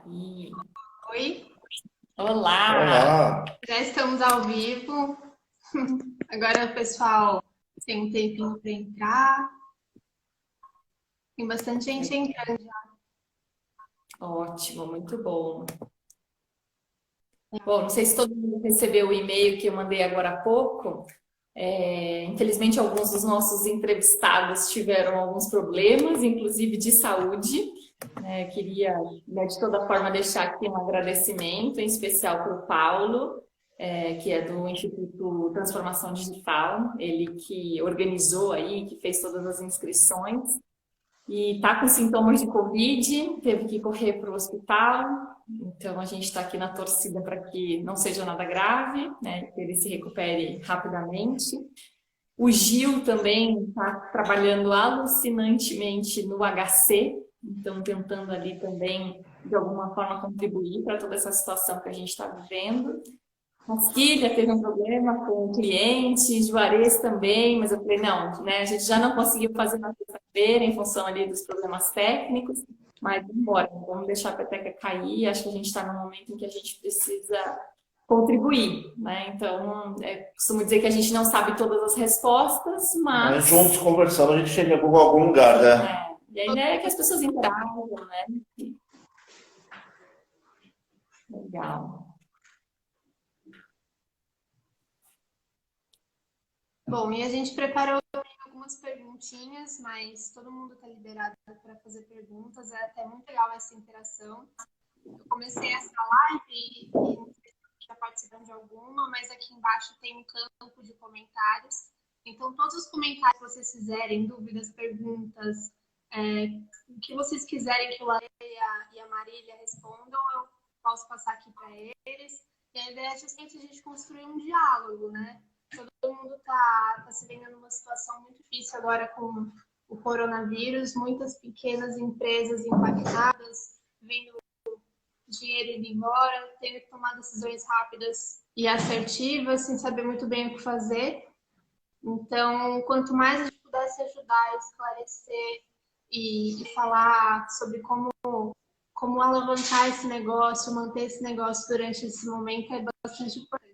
Aí. Oi, Olá! Olá! já estamos ao vivo. Agora o pessoal tem um tempinho para entrar. Tem bastante gente entrando. Ótimo, muito bom. Bom, não sei se todo mundo recebeu o e-mail que eu mandei agora há pouco. Infelizmente, alguns dos nossos entrevistados tiveram alguns problemas, inclusive de saúde. Queria, de toda forma, deixar aqui um agradecimento, em especial para o Paulo, que é do Instituto Transformação Digital, ele que organizou aí, que fez todas as inscrições. E está com sintomas de Covid, teve que correr para o hospital. Então, a gente está aqui na torcida para que não seja nada grave, né? Que ele se recupere rapidamente. O Gil também está trabalhando alucinantemente no HC, então tentando ali também, de alguma forma, contribuir para toda essa situação que a gente está vivendo. Rasquilha teve um problema com o cliente, Juarez também, mas eu falei, não, né, a gente já não conseguiu fazer na sexta-feira em função ali dos problemas técnicos, mas embora, vamos deixar a peteca cair, acho que a gente está num momento em que a gente precisa contribuir, né? Então, costumo dizer que a gente não sabe todas as respostas, Mas mas juntos conversando, a gente chega em algum lugar, né? e a ideia é que as pessoas interajam, né? Legal. Bom, e a gente preparou algumas perguntinhas, mas todo mundo está liberado para fazer perguntas. É até muito legal essa interação. Eu comecei essa live e não sei se está participando de alguma, mas aqui embaixo tem um campo de comentários. Então, todos os comentários que vocês fizerem, dúvidas, perguntas, o que vocês quiserem que o Lareia e a Marília respondam, eu posso passar aqui para eles. E a ideia é justamente a gente construir um diálogo, né? Todo mundo está se vendo numa situação muito difícil agora com o coronavírus, muitas pequenas empresas impactadas, vendo dinheiro indo embora, tendo que tomar decisões rápidas e assertivas, sem saber muito bem o que fazer. Então, quanto mais a gente pudesse ajudar, esclarecer e falar sobre como alavancar esse negócio, manter esse negócio durante esse momento é bastante importante.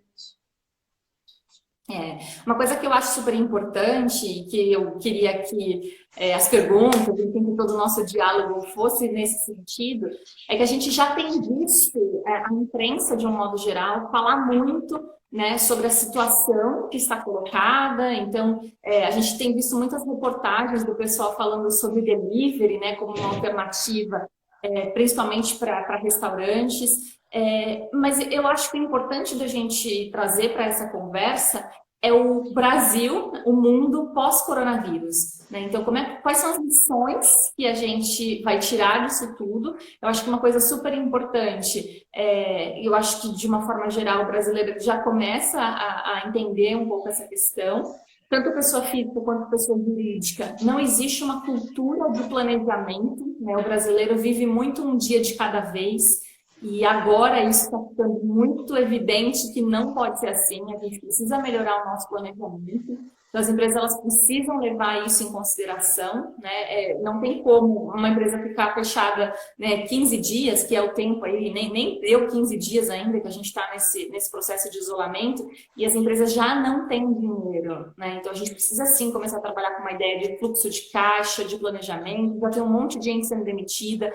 Uma coisa que eu acho super importante e que eu queria que as perguntas, enfim, que todo o nosso diálogo fosse nesse sentido, é que a gente já tem visto a imprensa, de um modo geral, falar muito, né, sobre a situação que está colocada. Então, a gente tem visto muitas reportagens do pessoal falando sobre delivery, né, como uma alternativa, principalmente para restaurantes. Mas eu acho que o importante da gente trazer para essa conversa é o Brasil, o mundo pós-coronavírus, né? Então, quais são as lições que a gente vai tirar disso tudo? Eu acho que uma coisa super importante, eu acho que de uma forma geral o brasileiro já começa a entender um pouco essa questão, tanto pessoa física quanto pessoa jurídica. Não existe uma cultura de planejamento, né? O brasileiro vive muito um dia de cada vez. E agora isso está ficando muito evidente que não pode ser assim, a gente precisa melhorar o nosso planejamento. Então, as empresas elas precisam levar isso em consideração, né? Não tem como uma empresa ficar fechada, né, 15 dias, que é o tempo aí, nem deu 15 dias ainda que a gente está nesse processo de isolamento, e as empresas já não têm dinheiro, né? Então, a gente precisa sim começar a trabalhar com uma ideia de fluxo de caixa, de planejamento, já tem um monte de gente sendo demitida.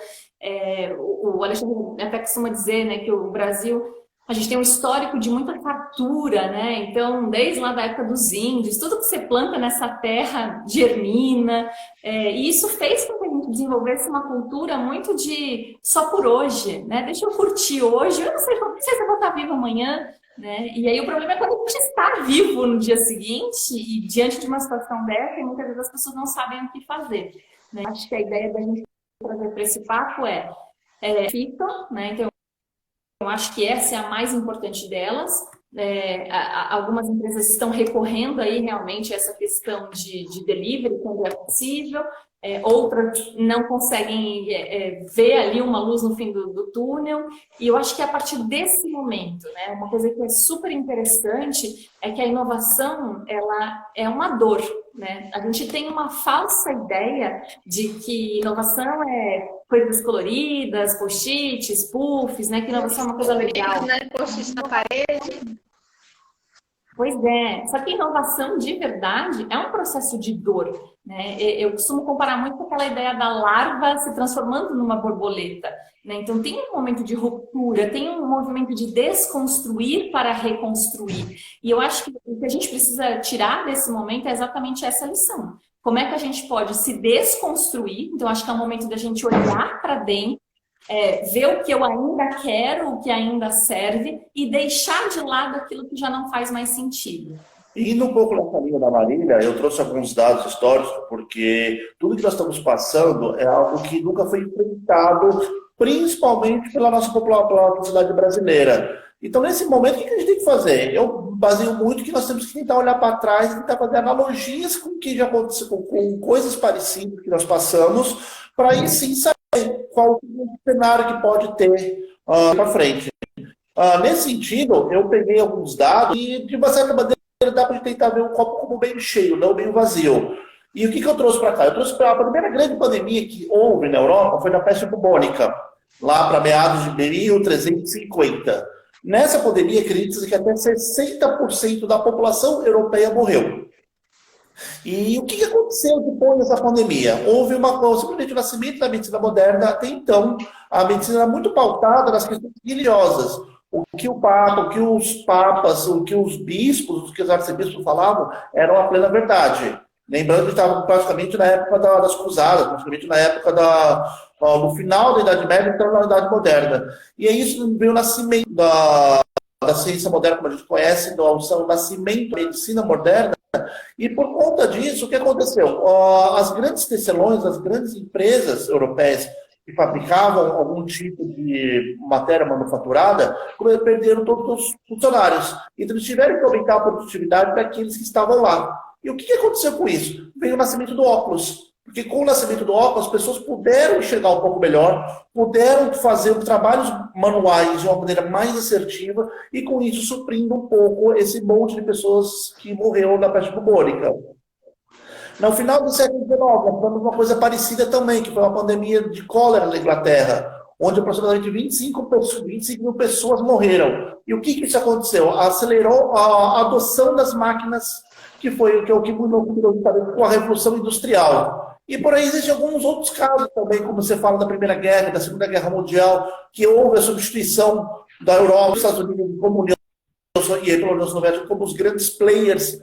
O Alexandre até costuma dizer, né, que o Brasil, a gente tem um histórico de muita fartura, né? Então, desde lá da época dos índios, tudo que você planta nessa terra germina, e isso fez com que a gente desenvolvesse uma cultura muito de só por hoje, né? Deixa eu curtir hoje, eu não sei se eu vou estar vivo amanhã, né? E aí o problema é quando a gente está vivo no dia seguinte e diante de uma situação dessa, e muitas vezes as pessoas não sabem o que fazer, né? Acho que a ideia da gente trazer para esse papo ficam, né? Então, eu acho que essa é a mais importante delas. Algumas empresas estão recorrendo aí realmente a essa questão de delivery, quando é possível. Outras não conseguem ver ali uma luz no fim do túnel. E eu acho que a partir desse momento, né, uma coisa que é super interessante é que a inovação ela é uma dor, né? A gente tem uma falsa ideia de que inovação é coisas coloridas, post-its, puffs, né? Que inovação é uma coisa legal. Né? Post-it na parede. Pois é, só que inovação de verdade é um processo de dor, né? Eu costumo comparar muito com aquela ideia da larva se transformando numa borboleta, né? Então tem um momento de ruptura, tem um movimento de desconstruir para reconstruir. E eu acho que o que a gente precisa tirar desse momento é exatamente essa lição. Como é que a gente pode se desconstruir? Então acho que é o momento da gente olhar para dentro, ver o que eu ainda quero, o que ainda serve e deixar de lado aquilo que já não faz mais sentido. E indo um pouco nessa linha da Marília, eu trouxe alguns dados históricos, porque tudo que nós estamos passando é algo que nunca foi enfrentado, principalmente pela nossa sociedade brasileira. Então, nesse momento, o que a gente tem que fazer? Eu baseio muito que nós temos que tentar olhar para trás e tentar fazer analogias com o que já aconteceu, com coisas parecidas que nós passamos, para aí sim saber qual o cenário que pode ter para frente. Nesse sentido, eu peguei alguns dados e, de uma certa maneira, dá para tentar ver o copo como bem cheio, não bem vazio. E o que eu trouxe para cá? Eu trouxe para a primeira grande pandemia que houve na Europa, foi da peste bubônica, lá para meados de 1350. Nessa pandemia, acredita-se que até 60% da população europeia morreu. E o que aconteceu depois dessa pandemia? Houve simplesmente o nascimento da medicina moderna. Até então, a medicina era muito pautada nas questões religiosas. O que o Papa, o que os papas, o que os bispos, o que os arcebispos falavam, eram a plena verdade. Lembrando que estava praticamente na época das cruzadas, praticamente na época no final da Idade Média, então na Idade Moderna. E é isso veio o nascimento da ciência moderna, como a gente conhece, o nascimento da medicina moderna. E por conta disso, o que aconteceu? As grandes tecelões, as grandes empresas europeias que fabricavam algum tipo de matéria manufaturada, perderam todos os funcionários. Então eles tiveram que aumentar a produtividade daqueles que estavam lá. E o que aconteceu com isso? Veio o nascimento do óculos. Porque com o nascimento do óculos, as pessoas puderam enxergar um pouco melhor, puderam fazer trabalhos manuais de uma maneira mais assertiva e, com isso, suprindo um pouco esse monte de pessoas que morreram da peste bubônica. No final do século XIX, nós tivemos uma coisa parecida também, que foi uma pandemia de cólera na Inglaterra, onde aproximadamente 25 mil pessoas morreram. E o que isso aconteceu? Acelerou a adoção das máquinas, que foi o que mudou com a Revolução Industrial. E por aí existem alguns outros casos também, como você fala da Primeira Guerra, da Segunda Guerra Mundial, que houve a substituição da Europa, dos Estados Unidos, como União e pela União Soviética, como os grandes players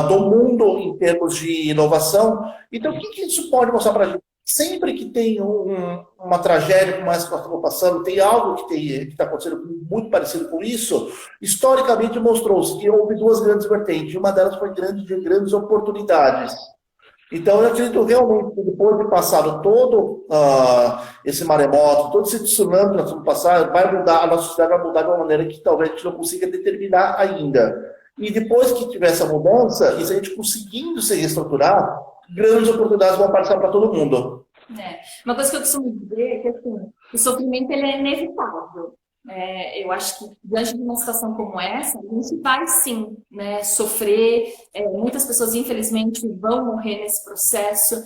do mundo em termos de inovação. Então, o que isso pode mostrar para a gente? Sempre que tem uma tragédia como essa que nós estamos passando, tem algo que está acontecendo muito parecido com isso, historicamente mostrou-se que houve duas grandes vertentes. Uma delas foi de grandes oportunidades. Então, eu acredito realmente que depois de passado todo esse maremoto, todo esse tsunami que nós vamos passar, vai mudar, a nossa sociedade vai mudar de uma maneira que talvez a gente não consiga determinar ainda. E depois que tiver essa mudança, e se a gente conseguindo se reestruturar, grandes oportunidades vão aparecer para todo mundo. Uma coisa que eu costumo dizer é que assim, o sofrimento ele é inevitável. Eu acho que, diante de uma situação como essa, a gente vai sim, né, sofrer. Muitas pessoas, infelizmente, vão morrer nesse processo.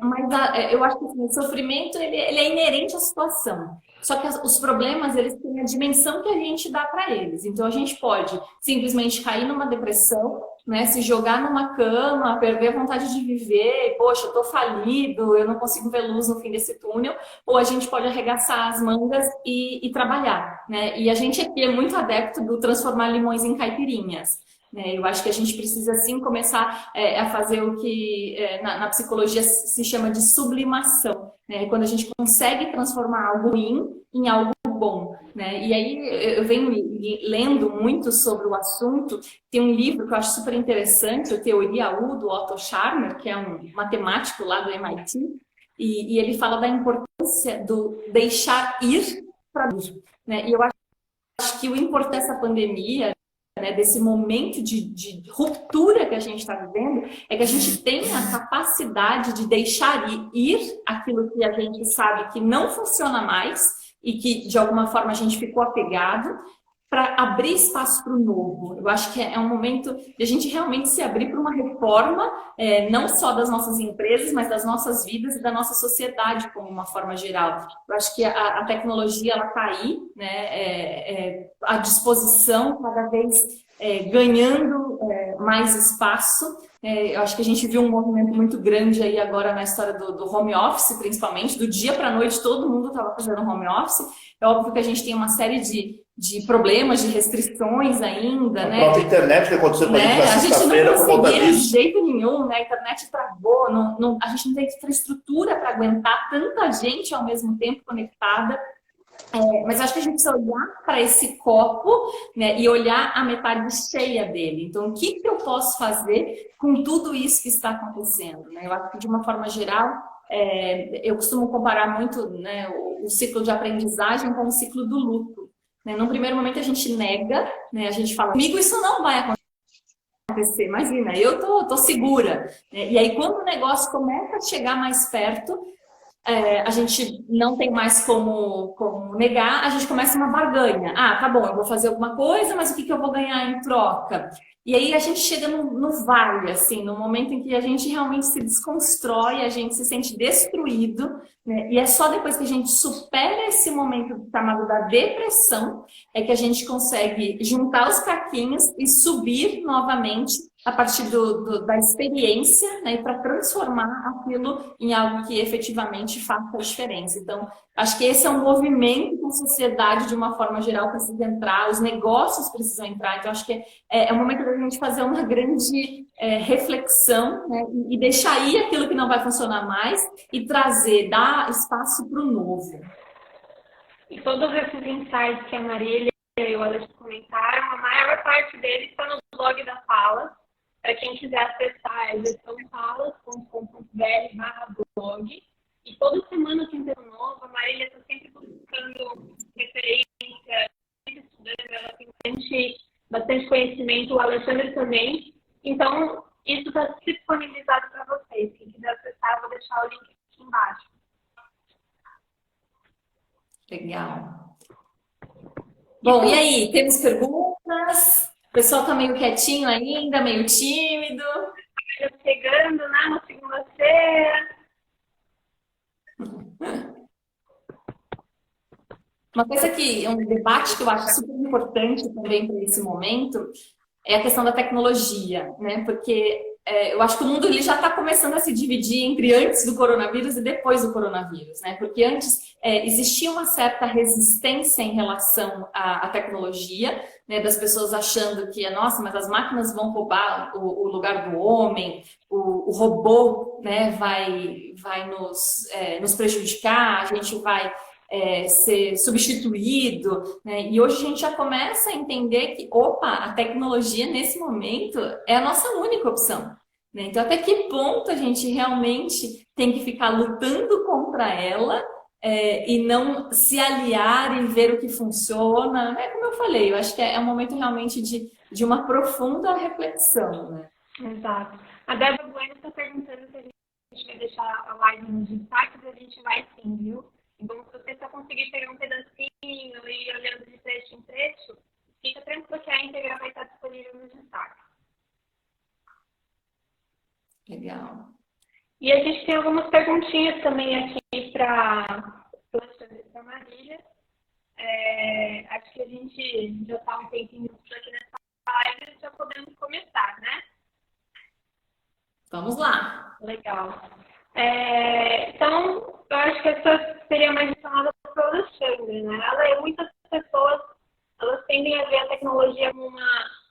Mas eu acho que assim, o sofrimento ele é inerente à situação. Só que os problemas, eles têm a dimensão que a gente dá para eles. Então, a gente pode simplesmente cair numa depressão, né, se jogar numa cama, perder a vontade de viver, poxa, eu tô falido, eu não consigo ver luz no fim desse túnel, ou a gente pode arregaçar as mangas e trabalhar, né? E a gente aqui é muito adepto do transformar limões em caipirinhas. Eu acho que a gente precisa, sim, começar a fazer o que na psicologia se chama de sublimação, né? Quando a gente consegue transformar algo ruim em algo bom, né? E aí eu venho lendo muito sobre o assunto. Tem um livro que eu acho super interessante, o Teoria U, do Otto Scharmer, que é um matemático lá do MIT, e ele fala da importância do deixar ir para o, né? E eu acho que o importante dessa pandemia, né, desse momento de ruptura que a gente está vivendo, é que a gente tenha a capacidade de deixar ir aquilo que a gente sabe que não funciona mais e que, de alguma forma, a gente ficou apegado, para abrir espaço para o novo. Eu acho que é um momento de a gente realmente se abrir para uma reforma, não só das nossas empresas, mas das nossas vidas e da nossa sociedade como uma forma geral. Eu acho que a tecnologia ela está aí, né, à disposição, cada vez ganhando mais espaço. Eu acho que a gente viu um movimento muito grande aí agora na história do home office, principalmente, do dia para a noite todo mundo estava fazendo home office. É óbvio que a gente tem uma série de problemas, de restrições ainda, A né? própria internet que aconteceu com a gente na A gente não sexta-feira por conta conseguia de disso. jeito nenhum, né? A internet travou, a gente não tem infraestrutura para aguentar tanta gente ao mesmo tempo conectada. Mas acho que a gente precisa olhar para esse copo, né, e olhar a metade cheia dele. Então, o que eu posso fazer com tudo isso que está acontecendo? Né? Eu acho que, de uma forma geral, eu costumo comparar muito, né, o ciclo de aprendizagem com o ciclo do luto. Né? Num primeiro momento, a gente nega, né, a gente fala, comigo isso não vai acontecer. Imagina, eu tô segura. E aí, quando o negócio começa a chegar mais perto, a gente não tem mais como negar, a gente começa uma barganha. Ah, tá bom, eu vou fazer alguma coisa, mas o que eu vou ganhar em troca? E aí a gente chega no vale, assim, no momento em que a gente realmente se desconstrói, a gente se sente destruído, né? E é só depois que a gente supera esse momento chamado da depressão, é que a gente consegue juntar os caquinhos e subir novamente a partir da experiência, né, para transformar aquilo em algo que efetivamente faça a diferença. Então, acho que esse é um movimento que a sociedade, de uma forma geral, precisa entrar, os negócios precisam entrar. Então, acho que é o momento da gente fazer uma grande reflexão, né, e deixar ir aquilo que não vai funcionar mais e dar espaço para o novo. E todos esses insights que a Marília e o Alex comentaram, a maior parte deles está no blog da Fala. Para quem quiser acessar, é gestãofalas.com.br/blog. E toda semana tem conteúdo novo. A Marília está sempre buscando referência, sempre estudando, ela tem bastante conhecimento, o Alexandre também. Então, isso está disponibilizado para vocês. Quem quiser acessar, eu vou deixar o link aqui embaixo. Legal. Bom, e aí? Temos perguntas? O pessoal está meio quietinho ainda, meio tímido. Chegando, né, na segunda-feira. Uma coisa que um debate que eu acho super importante também para esse momento é a questão da tecnologia, né? Porque eu acho que o mundo ele já está começando a se dividir entre antes do coronavírus e depois do coronavírus, né? Porque antes existia uma certa resistência em relação à tecnologia, né? Das pessoas achando que, nossa, mas as máquinas vão roubar o lugar do homem, o robô, né? vai nos prejudicar, a gente vai ser substituído, né? E hoje a gente já começa a entender que, opa, a tecnologia nesse momento é a nossa única opção, né? Então, até que ponto a gente realmente tem que ficar lutando contra ela e não se aliar e ver o que funciona, né? Como eu falei, eu acho que é um momento realmente de uma profunda reflexão, né? Exato. A Débora Bueno está perguntando se a gente vai deixar a live nos destaques, a gente vai sim, viu? Então, se você só conseguir pegar um pedacinho e ir olhando de trecho em trecho, fica tranquilo que a íntegra vai estar disponível no destaque. Legal. E a gente tem algumas perguntinhas também aqui para a Marília. Acho que a gente já está um tempinho aqui nessa live, já podemos começar, né? Vamos lá. Legal. Então, eu acho que essa seria mais relacionada para o Alexandre, né? Muitas pessoas, elas tendem a ver a tecnologia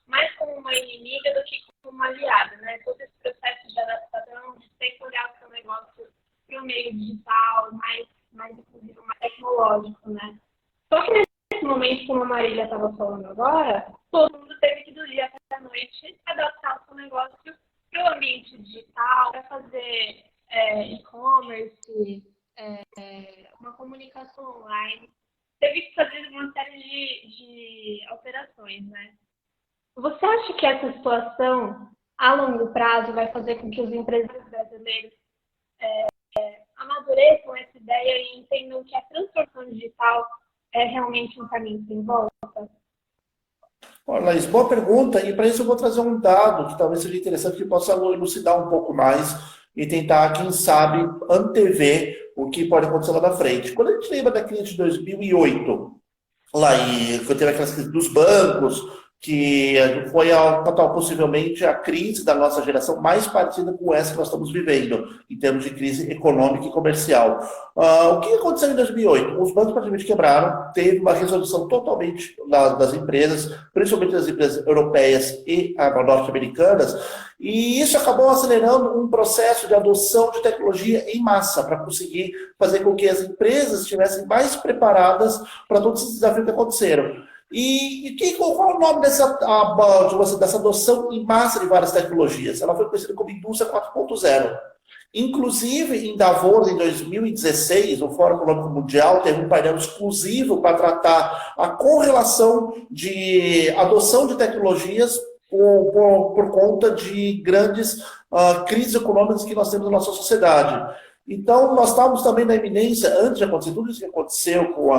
mais como uma inimiga do que como uma aliada, né? Todo esse processo de adaptação, de ter que olhar o seu negócio para o meio digital, mais inclusive mais tecnológico, né? Só que nesse momento, como a Marília estava falando agora, todo mundo teve que, do dia até a noite, adaptar o seu negócio para o ambiente digital, para fazer e-commerce, uma comunicação online. Teve que fazer uma série de alterações, né? Você acha que essa situação, a longo prazo, vai fazer com que os empresários brasileiros amadureçam essa ideia e entendam que a transformação digital é realmente um caminho sem volta? Olha, Laís, boa pergunta, e para isso eu vou trazer um dado que talvez seja interessante, que possa elucidar um pouco mais e tentar, quem sabe, antever o que pode acontecer lá na frente. Quando a gente lembra da crise de 2008, lá e quando teve aquelas crises dos bancos, que foi possivelmente a crise da nossa geração mais parecida com essa que nós estamos vivendo, em termos de crise econômica e comercial. O que aconteceu em 2008? Os bancos praticamente quebraram, teve uma resolução totalmente das empresas, principalmente das empresas europeias e norte-americanas, e isso acabou acelerando um processo de adoção de tecnologia em massa, para conseguir fazer com que as empresas estivessem mais preparadas para todos esses desafios que aconteceram. Qual é o nome dessa adoção em massa de várias tecnologias? Ela foi conhecida como Indústria 4.0. Inclusive, em Davos, em 2016, o Fórum Econômico Mundial teve um painel exclusivo para tratar a correlação de adoção de tecnologias por conta de grandes crises econômicas que nós temos na nossa sociedade. Então, nós estávamos também na iminência, antes de acontecer tudo isso que aconteceu com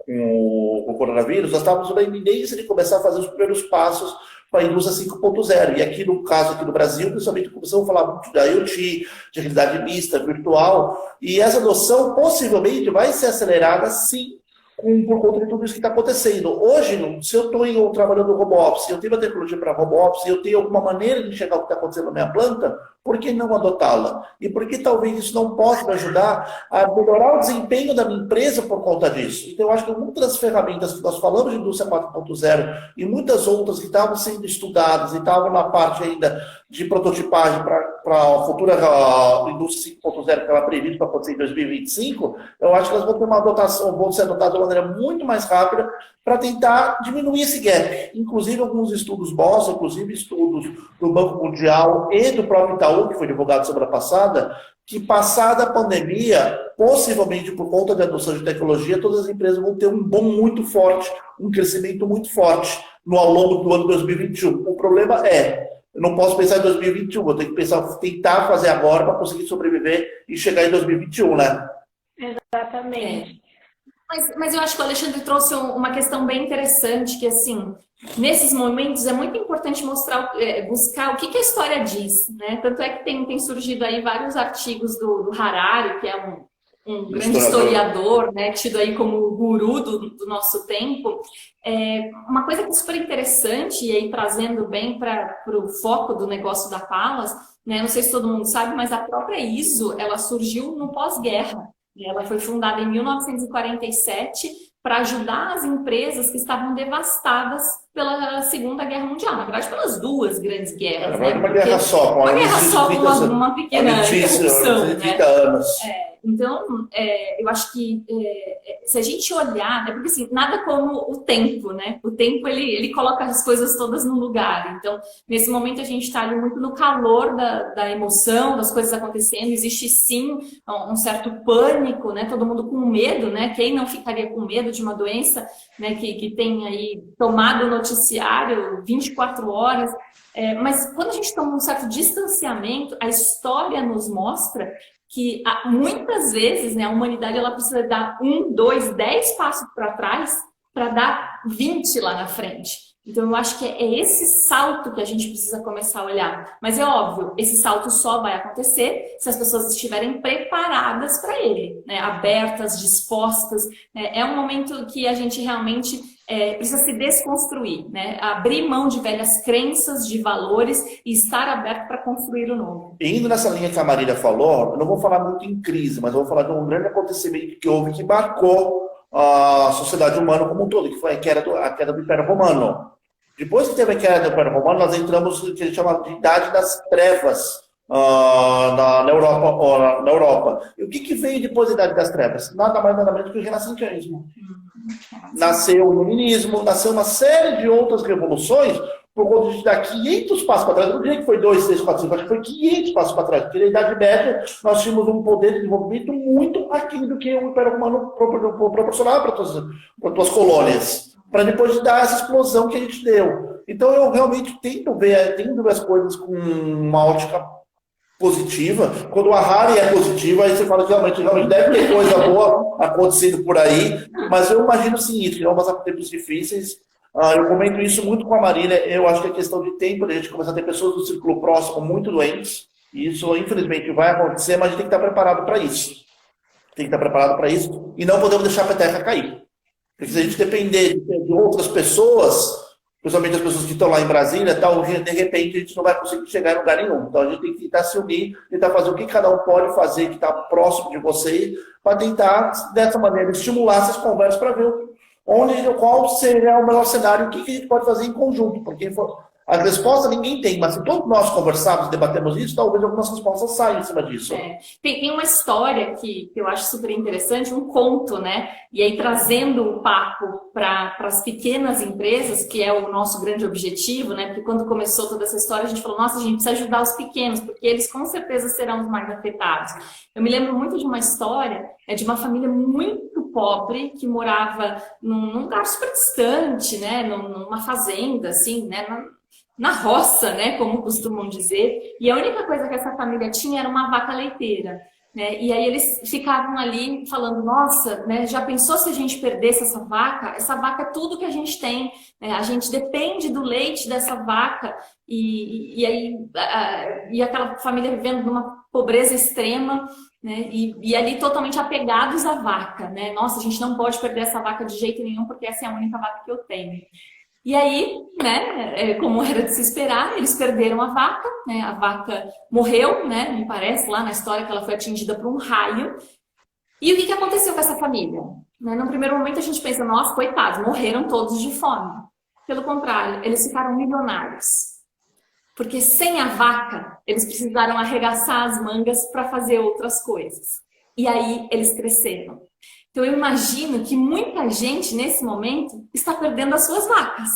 o coronavírus, nós estávamos na iminência de começar a fazer os primeiros passos para a indústria 5.0. E aqui no caso aqui no Brasil, principalmente começamos a falar muito de IoT, de realidade mista, virtual, e essa adoção possivelmente vai ser acelerada, sim, por conta de tudo isso que está acontecendo. Hoje, se eu estou trabalhando no home office, eu tenho uma tecnologia para home office, eu tenho alguma maneira de enxergar o que está acontecendo na minha planta, por que não adotá-la? E por que talvez isso não possa me ajudar a melhorar o desempenho da minha empresa por conta disso? Então, eu acho que muitas das ferramentas que nós falamos de indústria 4.0 e muitas outras que estavam sendo estudadas e estavam na parte ainda de prototipagem para a futura indústria 5.0 que estava prevista para acontecer em 2025, eu acho que elas vão ter uma adotação, vão ser adotadas de uma maneira muito mais rápida para tentar diminuir esse gap. Inclusive, alguns estudos mostram, inclusive estudos do Banco Mundial e do próprio Itaú, que foi divulgado semana passada, que passada a pandemia, possivelmente por conta da adoção de tecnologia, todas as empresas vão ter um boom muito forte, um crescimento muito forte ao longo do ano 2021. O problema eu não posso pensar em 2021, eu tenho que tentar fazer agora para conseguir sobreviver e chegar em 2021, né? Exatamente. Mas eu acho que o Alexandre trouxe uma questão bem interessante, que assim, nesses momentos é muito importante buscar o que a história diz, né? Tanto é que tem surgido aí vários artigos do Harari, que é um grande historiador, né, tido aí como o guru do nosso tempo. Uma coisa que é super interessante, e aí trazendo bem para o foco do negócio da Palas, né, não sei se todo mundo sabe, mas a própria ISO, ela surgiu no pós-guerra. Ela foi fundada em 1947 para ajudar as empresas que estavam devastadas pela Segunda Guerra Mundial. Na verdade, pelas duas grandes guerras. Né? Uma guerra só, com uma pequena interrupção, né? 30 anos. Então, eu acho que se a gente olhar, né, porque assim, nada como o tempo, né? O tempo, ele coloca as coisas todas no lugar. Então, nesse momento, a gente está ali muito no calor da emoção, das coisas acontecendo. Existe, sim, um certo pânico, né? Todo mundo com medo, né? Quem não ficaria com medo de uma doença, né, que tem aí tomado o noticiário 24 horas? Mas quando a gente toma um certo distanciamento, a história nos mostra que muitas vezes, né, a humanidade ela precisa dar 1, 2, 10 passos para trás para dar 20 lá na frente. Então, eu acho que é esse salto que a gente precisa começar a olhar. Mas é óbvio, esse salto só vai acontecer se as pessoas estiverem preparadas para ele, né? Abertas, dispostas. É um momento que a gente realmente precisa se desconstruir, né? Abrir mão de velhas crenças, de valores e estar aberto para construir o novo. Indo nessa linha que a Marília falou, eu não vou falar muito em crise, mas eu vou falar de um grande acontecimento que houve que marcou a sociedade humana como um todo, que foi a queda do Império Romano. Depois que teve a queda do Império Romano, nós entramos no que a gente chama de Idade das Trevas na Europa. E o que veio depois da Idade das Trevas? Nada mais nada menos que o renascentismo. Nasceu o iluminismo, nasceu uma série de outras revoluções por conta de dar 500 passos para trás. Não diria que foi 2, 3, 4, 5, acho que foi 500 passos para trás. Porque na Idade Média nós tínhamos um poder de desenvolvimento muito aquém do que o Império Romano proporcionava para as suas colônias, para depois dar essa explosão que a gente deu. Então eu realmente tento ver as coisas com uma ótica positiva. Quando a Harari é positiva, aí você fala que realmente deve ter coisa boa acontecendo por aí, mas eu imagino o seguinte, que vamos passar por tempos difíceis, Eu comento isso muito com a Marília. Eu acho que é questão de tempo de a gente começar a ter pessoas do círculo próximo muito doentes. E isso, infelizmente, vai acontecer, mas a gente tem que estar preparado para isso. Tem que estar preparado para isso e não podemos deixar a peteca cair. Porque se a gente depender de outras pessoas, principalmente as pessoas que estão lá em Brasília, de repente a gente não vai conseguir chegar em lugar nenhum. Então a gente tem que tentar se unir, tentar fazer o que cada um pode fazer, que está próximo de você, para tentar, dessa maneira, estimular essas conversas para ver qual seria o melhor cenário, o que a gente pode fazer em conjunto. Porque a resposta ninguém tem, mas se todos nós conversarmos, debatemos isso, talvez algumas respostas saiam em cima disso. Tem uma história que eu acho super interessante, um conto, né? E aí trazendo o papo para as pequenas empresas, que é o nosso grande objetivo, né? Porque quando começou toda essa história, a gente falou, nossa, a gente precisa ajudar os pequenos, porque eles com certeza serão os mais afetados. Eu me lembro muito de uma história de uma família muito pobre, que morava num lugar super distante, né? Numa fazenda, assim, né? Na roça, né, como costumam dizer, e a única coisa que essa família tinha era uma vaca leiteira, né, e aí eles ficavam ali falando, nossa, né, já pensou se a gente perdesse essa vaca? Essa vaca é tudo que a gente tem, né, a gente depende do leite dessa vaca, e aí aquela família vivendo numa pobreza extrema, né, e ali totalmente apegados à vaca, né, nossa, a gente não pode perder essa vaca de jeito nenhum, porque essa é a única vaca que eu tenho. E aí, né, como era de se esperar, eles perderam a vaca, né, a vaca morreu, né, me parece, lá na história que ela foi atingida por um raio. E o que aconteceu com essa família? Né, no primeiro momento a gente pensa, nossa, coitados, morreram todos de fome. Pelo contrário, eles ficaram milionários. Porque sem a vaca, eles precisaram arregaçar as mangas para fazer outras coisas. E aí eles cresceram. Então, eu imagino que muita gente, nesse momento, está perdendo as suas vacas.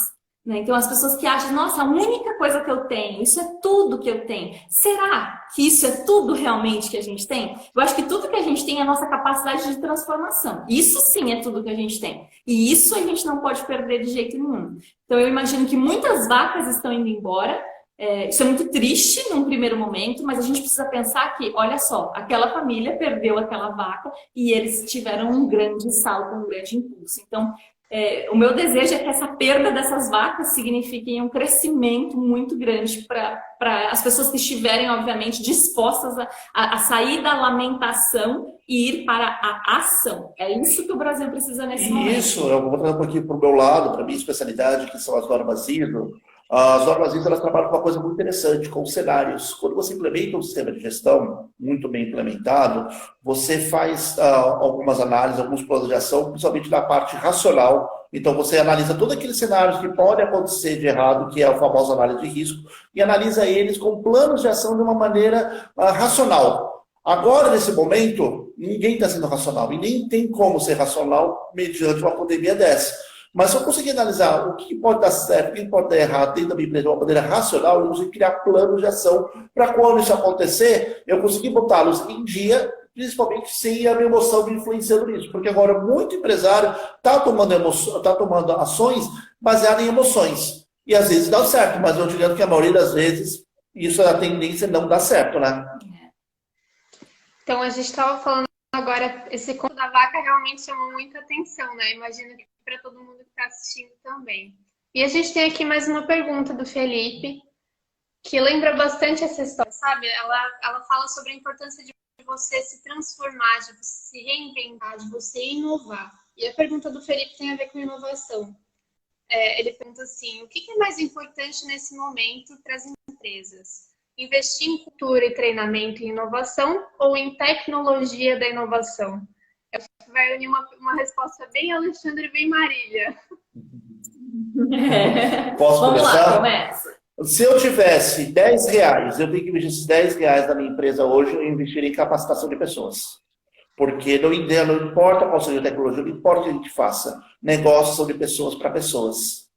Né? Então, as pessoas que acham, nossa, a única coisa que eu tenho, isso é tudo que eu tenho. Será que isso é tudo realmente que a gente tem? Eu acho que tudo que a gente tem é a nossa capacidade de transformação. Isso sim é tudo que a gente tem. E isso a gente não pode perder de jeito nenhum. Então, eu imagino que muitas vacas estão indo embora. Isso é muito triste num primeiro momento, mas a gente precisa pensar que, olha só, aquela família perdeu aquela vaca e eles tiveram um grande salto, um grande impulso. Então, o meu desejo é que essa perda dessas vacas signifique um crescimento muito grande para as pessoas que estiverem, obviamente, dispostas a sair da lamentação e ir para a ação. É isso que o Brasil precisa nesse momento. Isso, eu vou trazer um pouquinho para o meu lado, para a minha especialidade, que são as normas ISO. As normas ISO, elas trabalham com uma coisa muito interessante, com cenários. Quando você implementa um sistema de gestão muito bem implementado, você faz algumas análises, alguns planos de ação, principalmente na parte racional. Então, você analisa todos aqueles cenários que podem acontecer de errado, que é a famosa análise de risco, e analisa eles com planos de ação de uma maneira racional. Agora, nesse momento, ninguém está sendo racional, e nem tem como ser racional mediante uma pandemia dessa. Mas se eu conseguir analisar o que pode dar certo, o que pode dar errado dentro da minha empresa de uma maneira racional, eu consigo criar planos de ação para quando isso acontecer, eu conseguir botá-los em dia, principalmente sem a minha emoção me influenciando nisso. Porque agora muito empresário está tomando ações baseadas em emoções. E às vezes dá certo, mas eu te digo que a maioria das vezes isso é a tendência não dá certo, né? Então a gente estava falando agora, esse conto da vaca realmente chamou muita atenção, né? Imagino que para todo mundo que está assistindo também. E a gente tem aqui mais uma pergunta do Felipe, que lembra bastante essa história, sabe? Ela fala sobre a importância de você se transformar, de você se reinventar, de você inovar. E a pergunta do Felipe tem a ver com inovação. Ele pergunta assim, o que é mais importante nesse momento para as empresas? Investir em cultura e treinamento e inovação ou em tecnologia da inovação? Vai unir uma resposta bem Alexandre e bem Marília. Posso Vamos começar? lá, começa. Se eu tivesse R$10, eu tenho que investir esses R$10 na minha empresa hoje, eu investiria em capacitação de pessoas. Porque não importa qual seja a tecnologia, não importa o que a gente faça. Negócios são de pessoas para pessoas.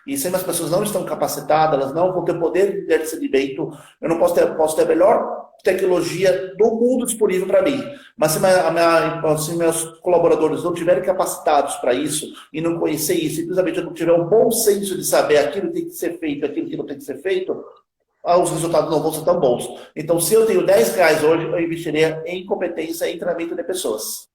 E se as pessoas não estão capacitadas, elas não vão ter poder de discernimento. Eu não posso ter a melhor tecnologia do mundo disponível para mim. Mas se meus colaboradores não estiverem capacitados para isso e não conhecer isso, simplesmente eu não tiver um bom senso de saber aquilo que tem que ser feito, aquilo que não tem que ser feito, os resultados não vão ser tão bons. Então, se eu tenho R$10 hoje, eu investiria em competência e treinamento de pessoas.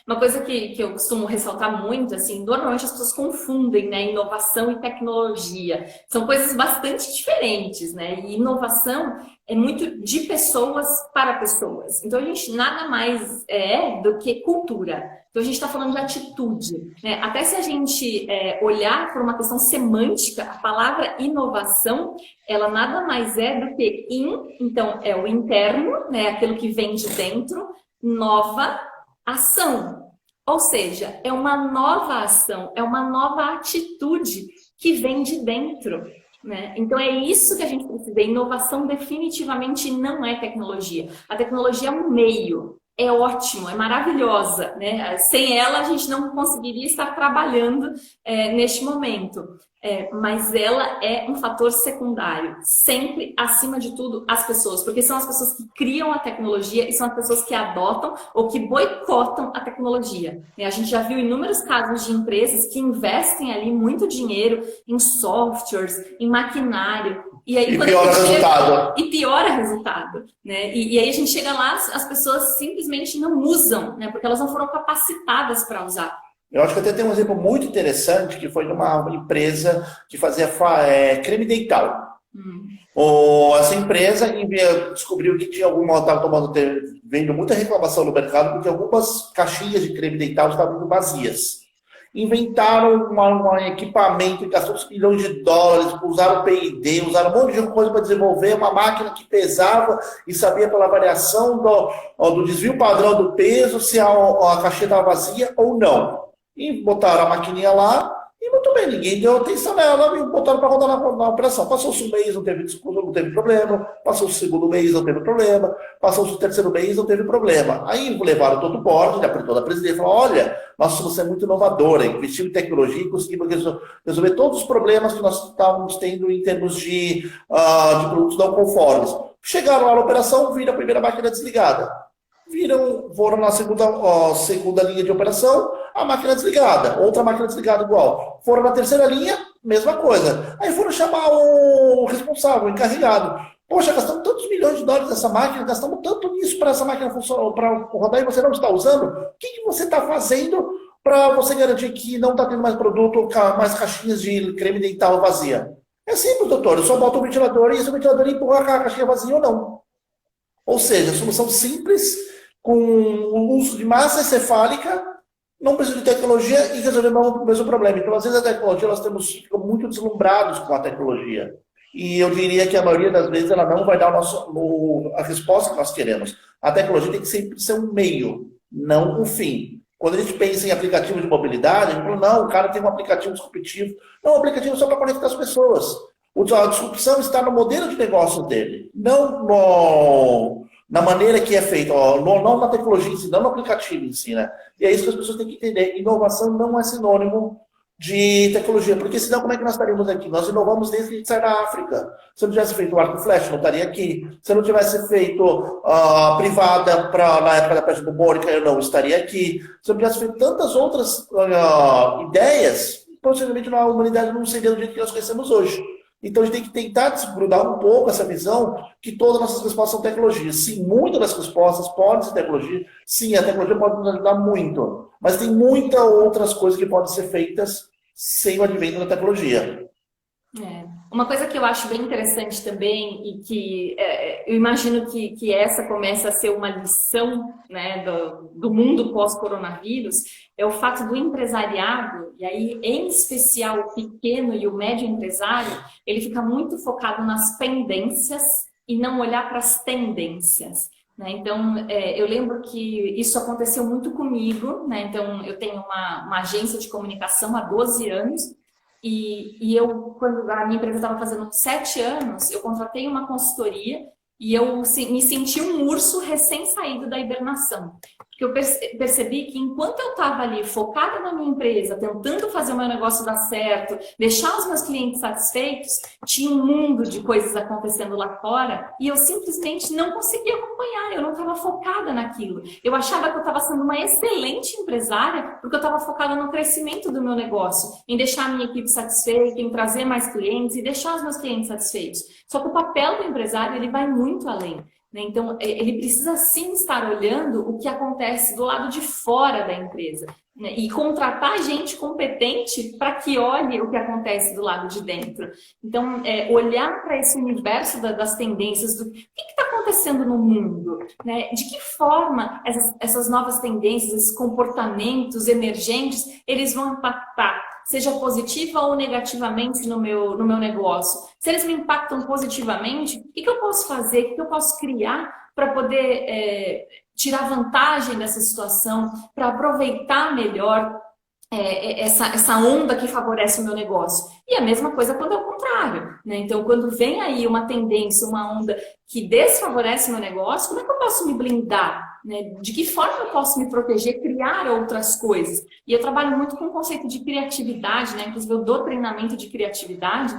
Uma coisa que eu costumo ressaltar muito, assim, normalmente as pessoas confundem, né, inovação e tecnologia. São coisas bastante diferentes, né? E inovação é muito de pessoas para pessoas. Então a gente nada mais é do que cultura. Então a gente está falando de atitude, né? Até se a gente olhar por uma questão semântica, a palavra inovação, ela nada mais é do que então é o interno, né? Aquilo que vem de dentro, nova ação, ou seja, é uma nova ação, é uma nova atitude que vem de dentro, né? Então é isso que a gente precisa. Inovação definitivamente não é tecnologia. A tecnologia é um meio, é ótimo, é maravilhosa, né? Sem ela a gente não conseguiria estar trabalhando neste momento. Mas ela é um fator secundário, sempre acima de tudo as pessoas, porque são as pessoas que criam a tecnologia e são as pessoas que adotam ou que boicotam a tecnologia. A gente já viu inúmeros casos de empresas que investem ali muito dinheiro em softwares, em maquinário, e aí piora o resultado. E piora o resultado, né? E aí a gente chega lá, as pessoas simplesmente não usam, né? Porque elas não foram capacitadas para usar. Eu acho que até tem um exemplo muito interessante, que foi numa empresa que fazia creme dental. Essa empresa descobriu que tinha estava vendo muita reclamação no mercado, porque algumas caixinhas de creme dental estavam vazias. Inventaram um equipamento que gastou uns milhões de dólares, usaram P&D, usaram um monte de coisa para desenvolver uma máquina que pesava e sabia pela variação do desvio padrão do peso se a caixinha estava vazia ou não. E botaram a maquininha lá e muito bem, ninguém deu atenção nela e botaram para rodar na operação. Passou-se um mês, não teve problema. Passou-se o segundo mês, não teve problema. Passou-se o terceiro mês, não teve problema. Aí levaram todo o board, apresentou da presidência e falou: olha, você é muito inovadora, investimos em tecnologia e conseguimos resolver todos os problemas que nós estávamos tendo em termos de produtos não conformes. Chegaram lá na operação, viram a primeira máquina desligada. Foram na segunda linha de operação, a máquina desligada, outra máquina desligada igual. Foram na terceira linha, mesma coisa. Aí foram chamar o responsável, o encarregado. Poxa, gastamos tantos milhões de dólares nessa máquina, gastamos tanto nisso para essa máquina funcionar, para rodar e você não está usando. O que você está fazendo para você garantir que não está tendo mais produto, mais caixinhas de creme dental vazia? É simples, doutor. Eu só boto o ventilador e esse ventilador empurra a caixinha vazia ou não. Ou seja, solução simples, com o uso de massa encefálica, não precisa de tecnologia e resolver o mesmo problema. Então, às vezes, a tecnologia, nós ficamos muito deslumbrados com a tecnologia. E eu diria que a maioria das vezes ela não vai dar a resposta que nós queremos. A tecnologia tem que sempre ser um meio, não um fim. Quando a gente pensa em aplicativo de mobilidade, a gente fala: não, o cara tem um aplicativo disruptivo. Não, um aplicativo só para conectar as pessoas. A disrupção está no modelo de negócio dele, não na maneira que é feito, não na tecnologia em si, não no aplicativo em si, né? E é isso que as pessoas têm que entender. Inovação não é sinônimo de tecnologia, porque senão como é que nós estaríamos aqui? Nós inovamos desde que a gente sai da África. Se não tivesse feito o arco e flecha, não estaria aqui. Se não tivesse feito a privada na época da peste bubônica, eu não estaria aqui. Se não tivesse feito tantas outras ideias, possivelmente a humanidade não seria do jeito que nós conhecemos hoje. Então a gente tem que tentar desgrudar um pouco essa visão que todas as nossas respostas são tecnologia. Sim, muitas das respostas podem ser tecnologia. Sim, a tecnologia pode nos ajudar muito. Mas tem muitas outras coisas que podem ser feitas sem o advento da tecnologia. Uma coisa que eu acho bem interessante também e que eu imagino que essa começa a ser uma lição, né, do mundo pós-coronavírus, é o fato do empresariado, e aí em especial o pequeno e o médio empresário, ele fica muito focado nas pendências e não olhar para as tendências. Então, eu lembro que isso aconteceu muito comigo, né? Então, eu tenho uma agência de comunicação há 12 anos, e eu, quando a minha empresa estava fazendo 7 anos, eu contratei uma consultoria e eu me senti um urso recém-saído da hibernação. Porque eu percebi que enquanto eu estava ali focada na minha empresa, tentando fazer o meu negócio dar certo, deixar os meus clientes satisfeitos, tinha um mundo de coisas acontecendo lá fora e eu simplesmente não conseguia acompanhar, eu não estava focada naquilo. Eu achava que eu estava sendo uma excelente empresária porque eu estava focada no crescimento do meu negócio, em deixar a minha equipe satisfeita, em trazer mais clientes e deixar os meus clientes satisfeitos. Só que o papel do empresário, ele vai muito além. né? Então, ele precisa sim estar olhando o que acontece do lado de fora da empresa, né? E contratar gente competente para que olhe o que acontece do lado de dentro. Então, olhar para esse universo das tendências, do que está acontecendo no mundo, né? De que forma essas novas tendências, esses comportamentos emergentes, eles vão impactar, seja positiva ou negativamente no meu negócio. Se eles me impactam positivamente, o que eu posso fazer, o que eu posso criar para poder tirar vantagem dessa situação, para aproveitar melhor essa onda que favorece o meu negócio. E a mesma coisa quando é o contrário, né? Então, quando vem aí uma tendência, uma onda que desfavorece o meu negócio, como é que eu posso me blindar, né? De que forma eu posso me proteger, criar outras coisas? E eu trabalho muito com o conceito de criatividade, né? Inclusive, eu dou treinamento de criatividade.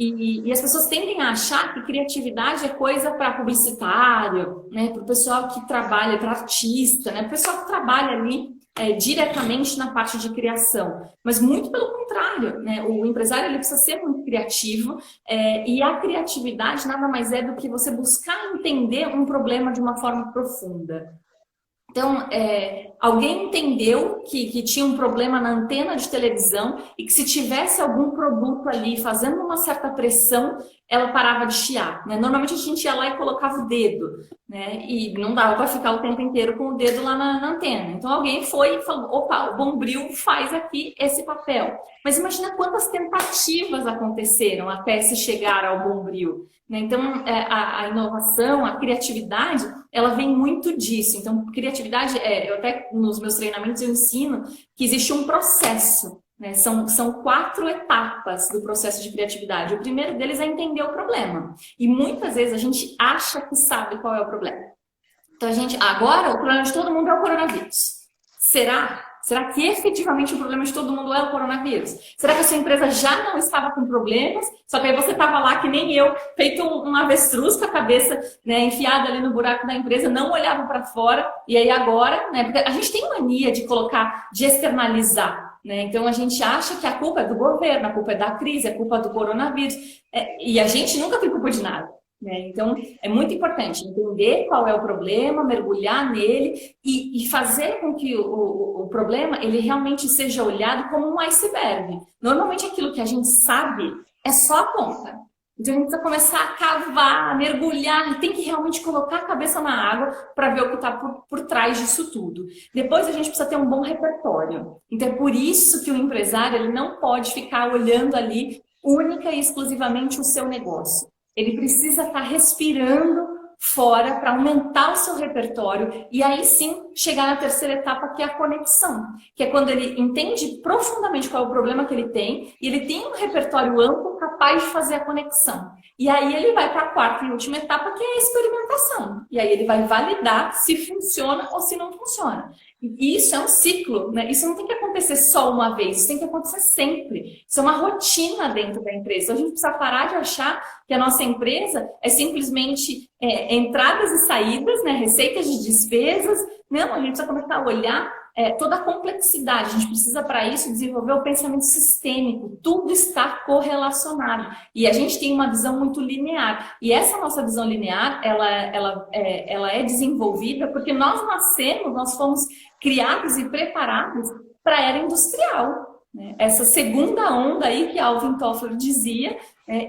E as pessoas tendem a achar que criatividade é coisa para publicitário, né? Para o pessoal que trabalha, para artista, né? Para o pessoal que trabalha ali diretamente na parte de criação. Mas muito pelo contrário, né? O empresário ele precisa ser muito criativo e a criatividade nada mais é do que você buscar entender um problema de uma forma profunda. Então, alguém entendeu que tinha um problema na antena de televisão e que se tivesse algum produto ali fazendo uma certa pressão, ela parava de chiar, né? Normalmente a gente ia lá e colocava o dedo, né? E não dava para ficar o tempo inteiro com o dedo lá na antena. Então alguém foi e falou, opa, o Bombril faz aqui esse papel. Mas imagina quantas tentativas aconteceram até se chegar ao Bombril, né? Então a inovação, a criatividade, ela vem muito disso. Então criatividade, eu até nos meus treinamentos eu ensino que existe um processo, né? São 4 etapas do processo de criatividade. O primeiro deles é entender o problema. E muitas vezes a gente acha que sabe qual é o problema. Então agora o problema de todo mundo é o coronavírus. Será? Será que efetivamente o problema de todo mundo é o coronavírus? Será que a sua empresa já não estava com problemas? Só que aí você estava lá, que nem eu, feito um avestruz com a cabeça, né, enfiada ali no buraco da empresa, não olhava para fora. E aí agora, né, porque a gente tem mania de colocar, de externalizar, né? Então a gente acha que a culpa é do governo, a culpa é da crise, a culpa é do coronavírus. E a gente nunca tem culpa de nada, né? Então, é muito importante entender qual é o problema, mergulhar nele e fazer com que o problema ele realmente seja olhado como um iceberg. Normalmente, aquilo que a gente sabe é só a ponta. Então, a gente precisa começar a cavar, a mergulhar, tem que realmente colocar a cabeça na água para ver o que está por trás disso tudo. Depois, a gente precisa ter um bom repertório. Então, é por isso que o empresário ele não pode ficar olhando ali única e exclusivamente o seu negócio. Ele precisa estar respirando fora para aumentar o seu repertório e aí sim chegar na terceira etapa, que é a conexão, que é quando ele entende profundamente qual é o problema que ele tem e ele tem um repertório amplo capaz de fazer a conexão. E aí ele vai para a quarta e última etapa, que é a experimentação. E aí ele vai validar se funciona ou se não funciona. E isso é um ciclo, né? Isso não tem que acontecer só uma vez, isso tem que acontecer sempre. Isso é uma rotina dentro da empresa. Então, a gente precisa parar de achar que a nossa empresa é simplesmente entradas e saídas, né? Receitas de despesas. Não, a gente precisa começar a olhar toda a complexidade. A gente precisa, para isso, desenvolver o pensamento sistêmico. Tudo está correlacionado. E a gente tem uma visão muito linear. E essa nossa visão linear, ela é desenvolvida porque nós nascemos, nós fomos criados e preparados para a era industrial, né? Essa segunda onda aí que Alvin Toffler dizia,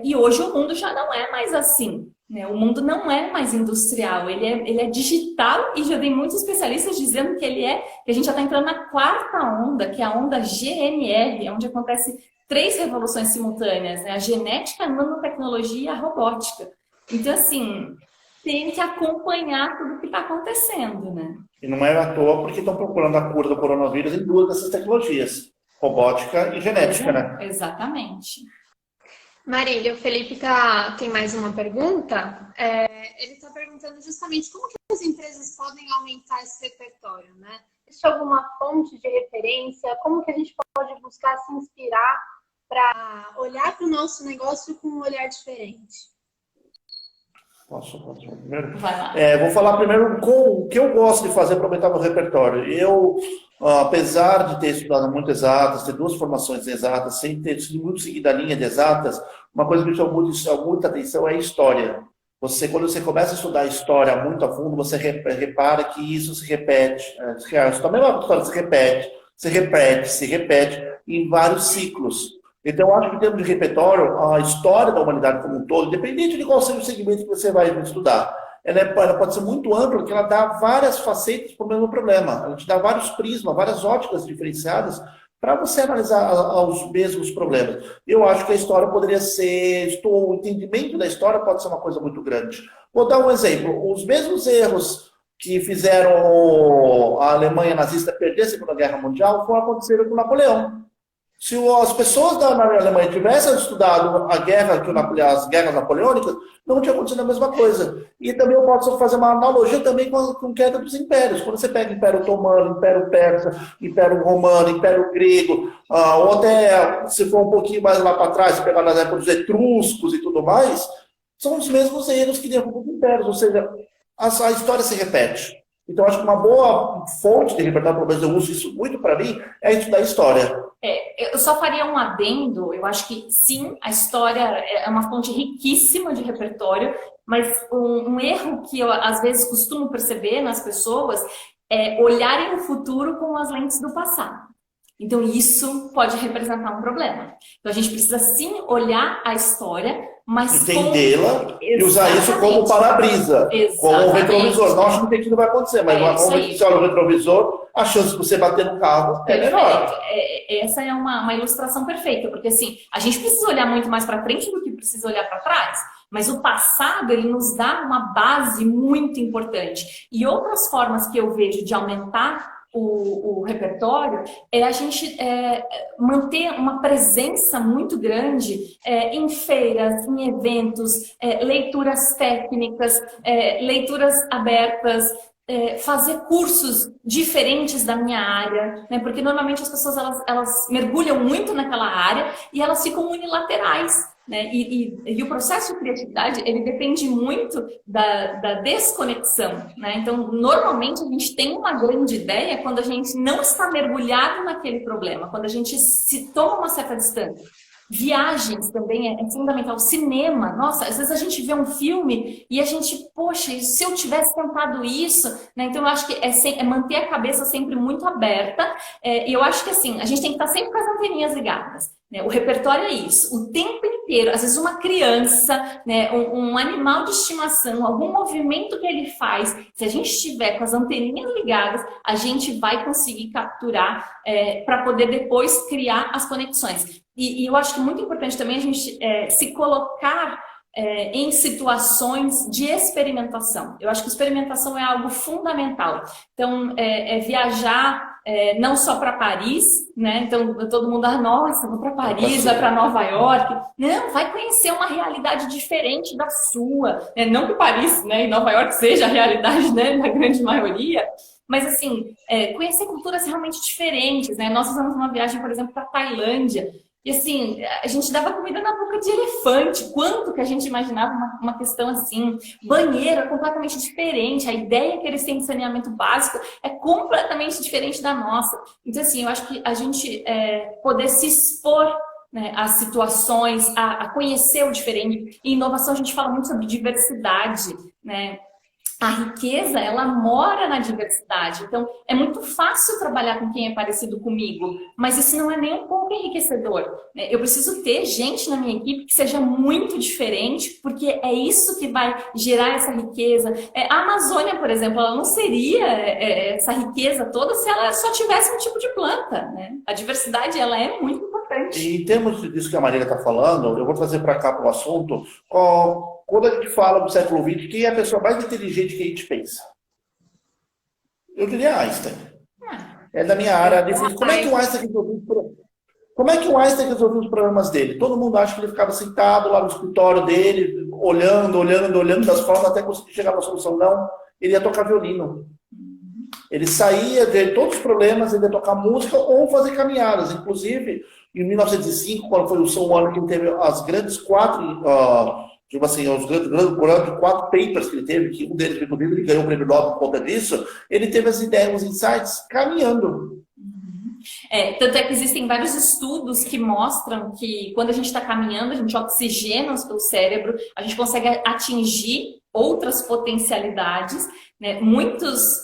e hoje o mundo já não é mais assim, né? O mundo não é mais industrial, ele é digital e já tem muitos especialistas dizendo que que a gente já está entrando na quarta onda, que é a onda GNR, onde acontece 3 revoluções simultâneas, né? A genética, a nanotecnologia e a robótica. Então, assim, tem que acompanhar tudo o que está acontecendo, né? E não é à toa porque estão procurando a cura do coronavírus em 2 dessas tecnologias, robótica e genética, né? Exatamente. Marília, o Felipe tem mais uma pergunta. Ele está perguntando justamente como que as empresas podem aumentar esse repertório, né? Existe alguma fonte de referência? Como que a gente pode buscar se inspirar para olhar para o nosso negócio com um olhar diferente? Posso primeiro? Vai lá. Vou falar primeiro com o que eu gosto de fazer para aumentar meu repertório. Eu, apesar de ter estudado muito exatas, ter 2 formações exatas, sem ter muito seguido a linha de exatas, uma coisa que me chamou muita atenção é a história. quando você começa a estudar a história muito a fundo, você repara que isso se repete. Isso também é uma história que se repete em vários ciclos. Então, eu acho que em termos de repertório, a história da humanidade como um todo, independente de qual seja o segmento que você vai estudar, ela pode ser muito ampla, porque ela dá várias facetas para o mesmo problema. Ela te dá vários prismas, várias óticas diferenciadas para você analisar os mesmos problemas. Eu acho que a história poderia ser... O entendimento da história pode ser uma coisa muito grande. Vou dar um exemplo. Os mesmos erros que fizeram a Alemanha nazista perder a Segunda Guerra Mundial aconteceram com Napoleão. Se as pessoas da Alemanha tivessem estudado as guerras napoleônicas, não tinha acontecido a mesma coisa. E também eu posso fazer uma analogia também com a queda dos impérios. Quando você pega Império Otomano, Império Persa, Império Romano, Império Grego, ou até, se for um pouquinho mais lá para trás, se pegar nas épocas dos etruscos e tudo mais, são os mesmos erros que derrubam os impérios. Ou seja, a história se repete. Então, acho que uma boa fonte de repertório, pelo menos eu uso isso muito para mim, é estudar a história. Eu só faria um adendo, eu acho que sim, a história é uma fonte riquíssima de repertório, mas um erro que eu às vezes costumo perceber nas pessoas é olharem o futuro com as lentes do passado. Então isso pode representar um problema. Então a gente precisa sim olhar a história, mas entendê-la e usar isso como para-brisa, como um retrovisor. Não acho que não vai acontecer, mas uma forma que você olha o retrovisor, a chance de você bater no carro é menor. Essa é uma ilustração perfeita, porque assim, a gente precisa olhar muito mais para frente do que precisa olhar para trás. Mas o passado, ele nos dá uma base muito importante. E outras formas que eu vejo de aumentar o repertório é a gente manter uma presença muito grande em feiras, em eventos, leituras técnicas, leituras abertas, fazer cursos diferentes da minha área, né? Porque normalmente as pessoas elas mergulham muito naquela área e elas ficam unilaterais. Né? E o processo de criatividade, ele depende muito da desconexão. Né? Então, normalmente, a gente tem uma grande ideia quando a gente não está mergulhado naquele problema, quando a gente se toma uma certa distância. Viagens também é fundamental. O cinema, nossa, às vezes a gente vê um filme e a gente, poxa, e se eu tivesse tentado isso? Né? Então, eu acho que é manter a cabeça sempre muito aberta. E eu acho que, assim, a gente tem que estar sempre com as anteninhas ligadas. Né? O repertório é isso, o tempo inteiro. Às vezes uma criança, né, um animal de estimação, algum movimento que ele faz, se a gente estiver com as anteninhas ligadas, a gente vai conseguir capturar para poder depois criar as conexões. E eu acho que é muito importante também a gente se colocar em situações de experimentação. Eu acho que experimentação é algo fundamental. Então, viajar não só para Paris, né? Então, todo mundo, nossa, vou para Paris, vai para Nova York. Não, vai conhecer uma realidade diferente da sua. Não que Paris, né, e Nova York seja a realidade, né, da grande maioria, mas, assim, conhecer culturas realmente diferentes, né? Nós fizemos uma viagem, por exemplo, para Tailândia. E assim, a gente dava comida na boca de elefante. Quanto que a gente imaginava uma questão assim? Banheiro é completamente diferente. A ideia que eles têm de saneamento básico é completamente diferente da nossa. Então, assim, eu acho que a gente poder se expor, né, às situações, a conhecer o diferente. Em inovação, a gente fala muito sobre diversidade, né? A riqueza, ela mora na diversidade. Então, é muito fácil trabalhar com quem é parecido comigo, mas isso não é nem um pouco enriquecedor. Eu preciso ter gente na minha equipe que seja muito diferente, porque é isso que vai gerar essa riqueza. A Amazônia, por exemplo, ela não seria essa riqueza toda se ela só tivesse um tipo de planta. Né? A diversidade, ela é muito importante. E em termos disso que a Marília está falando, eu vou trazer para cá para o assunto. Quando a gente fala do século XX, quem é a pessoa mais inteligente que a gente pensa? Eu diria Einstein. É da minha área. Como é que o Einstein resolveu os problemas dele? Todo mundo acha que ele ficava sentado lá no escritório dele, olhando das formas até conseguir chegar na solução. Não, ele ia tocar violino. Ele saía de todos os problemas, ele ia tocar música ou fazer caminhadas. Inclusive, em 1905, quando foi o ano que teve as grandes quatro... tipo assim, os grandes 4 papers que ele teve, que um deles, inclusive, ele ganhou o prêmio Nobel por conta disso, ele teve as ideias, os insights, caminhando. Tanto é que existem vários estudos que mostram que quando a gente está caminhando, a gente oxigena o cérebro, a gente consegue atingir outras potencialidades, né? Muitos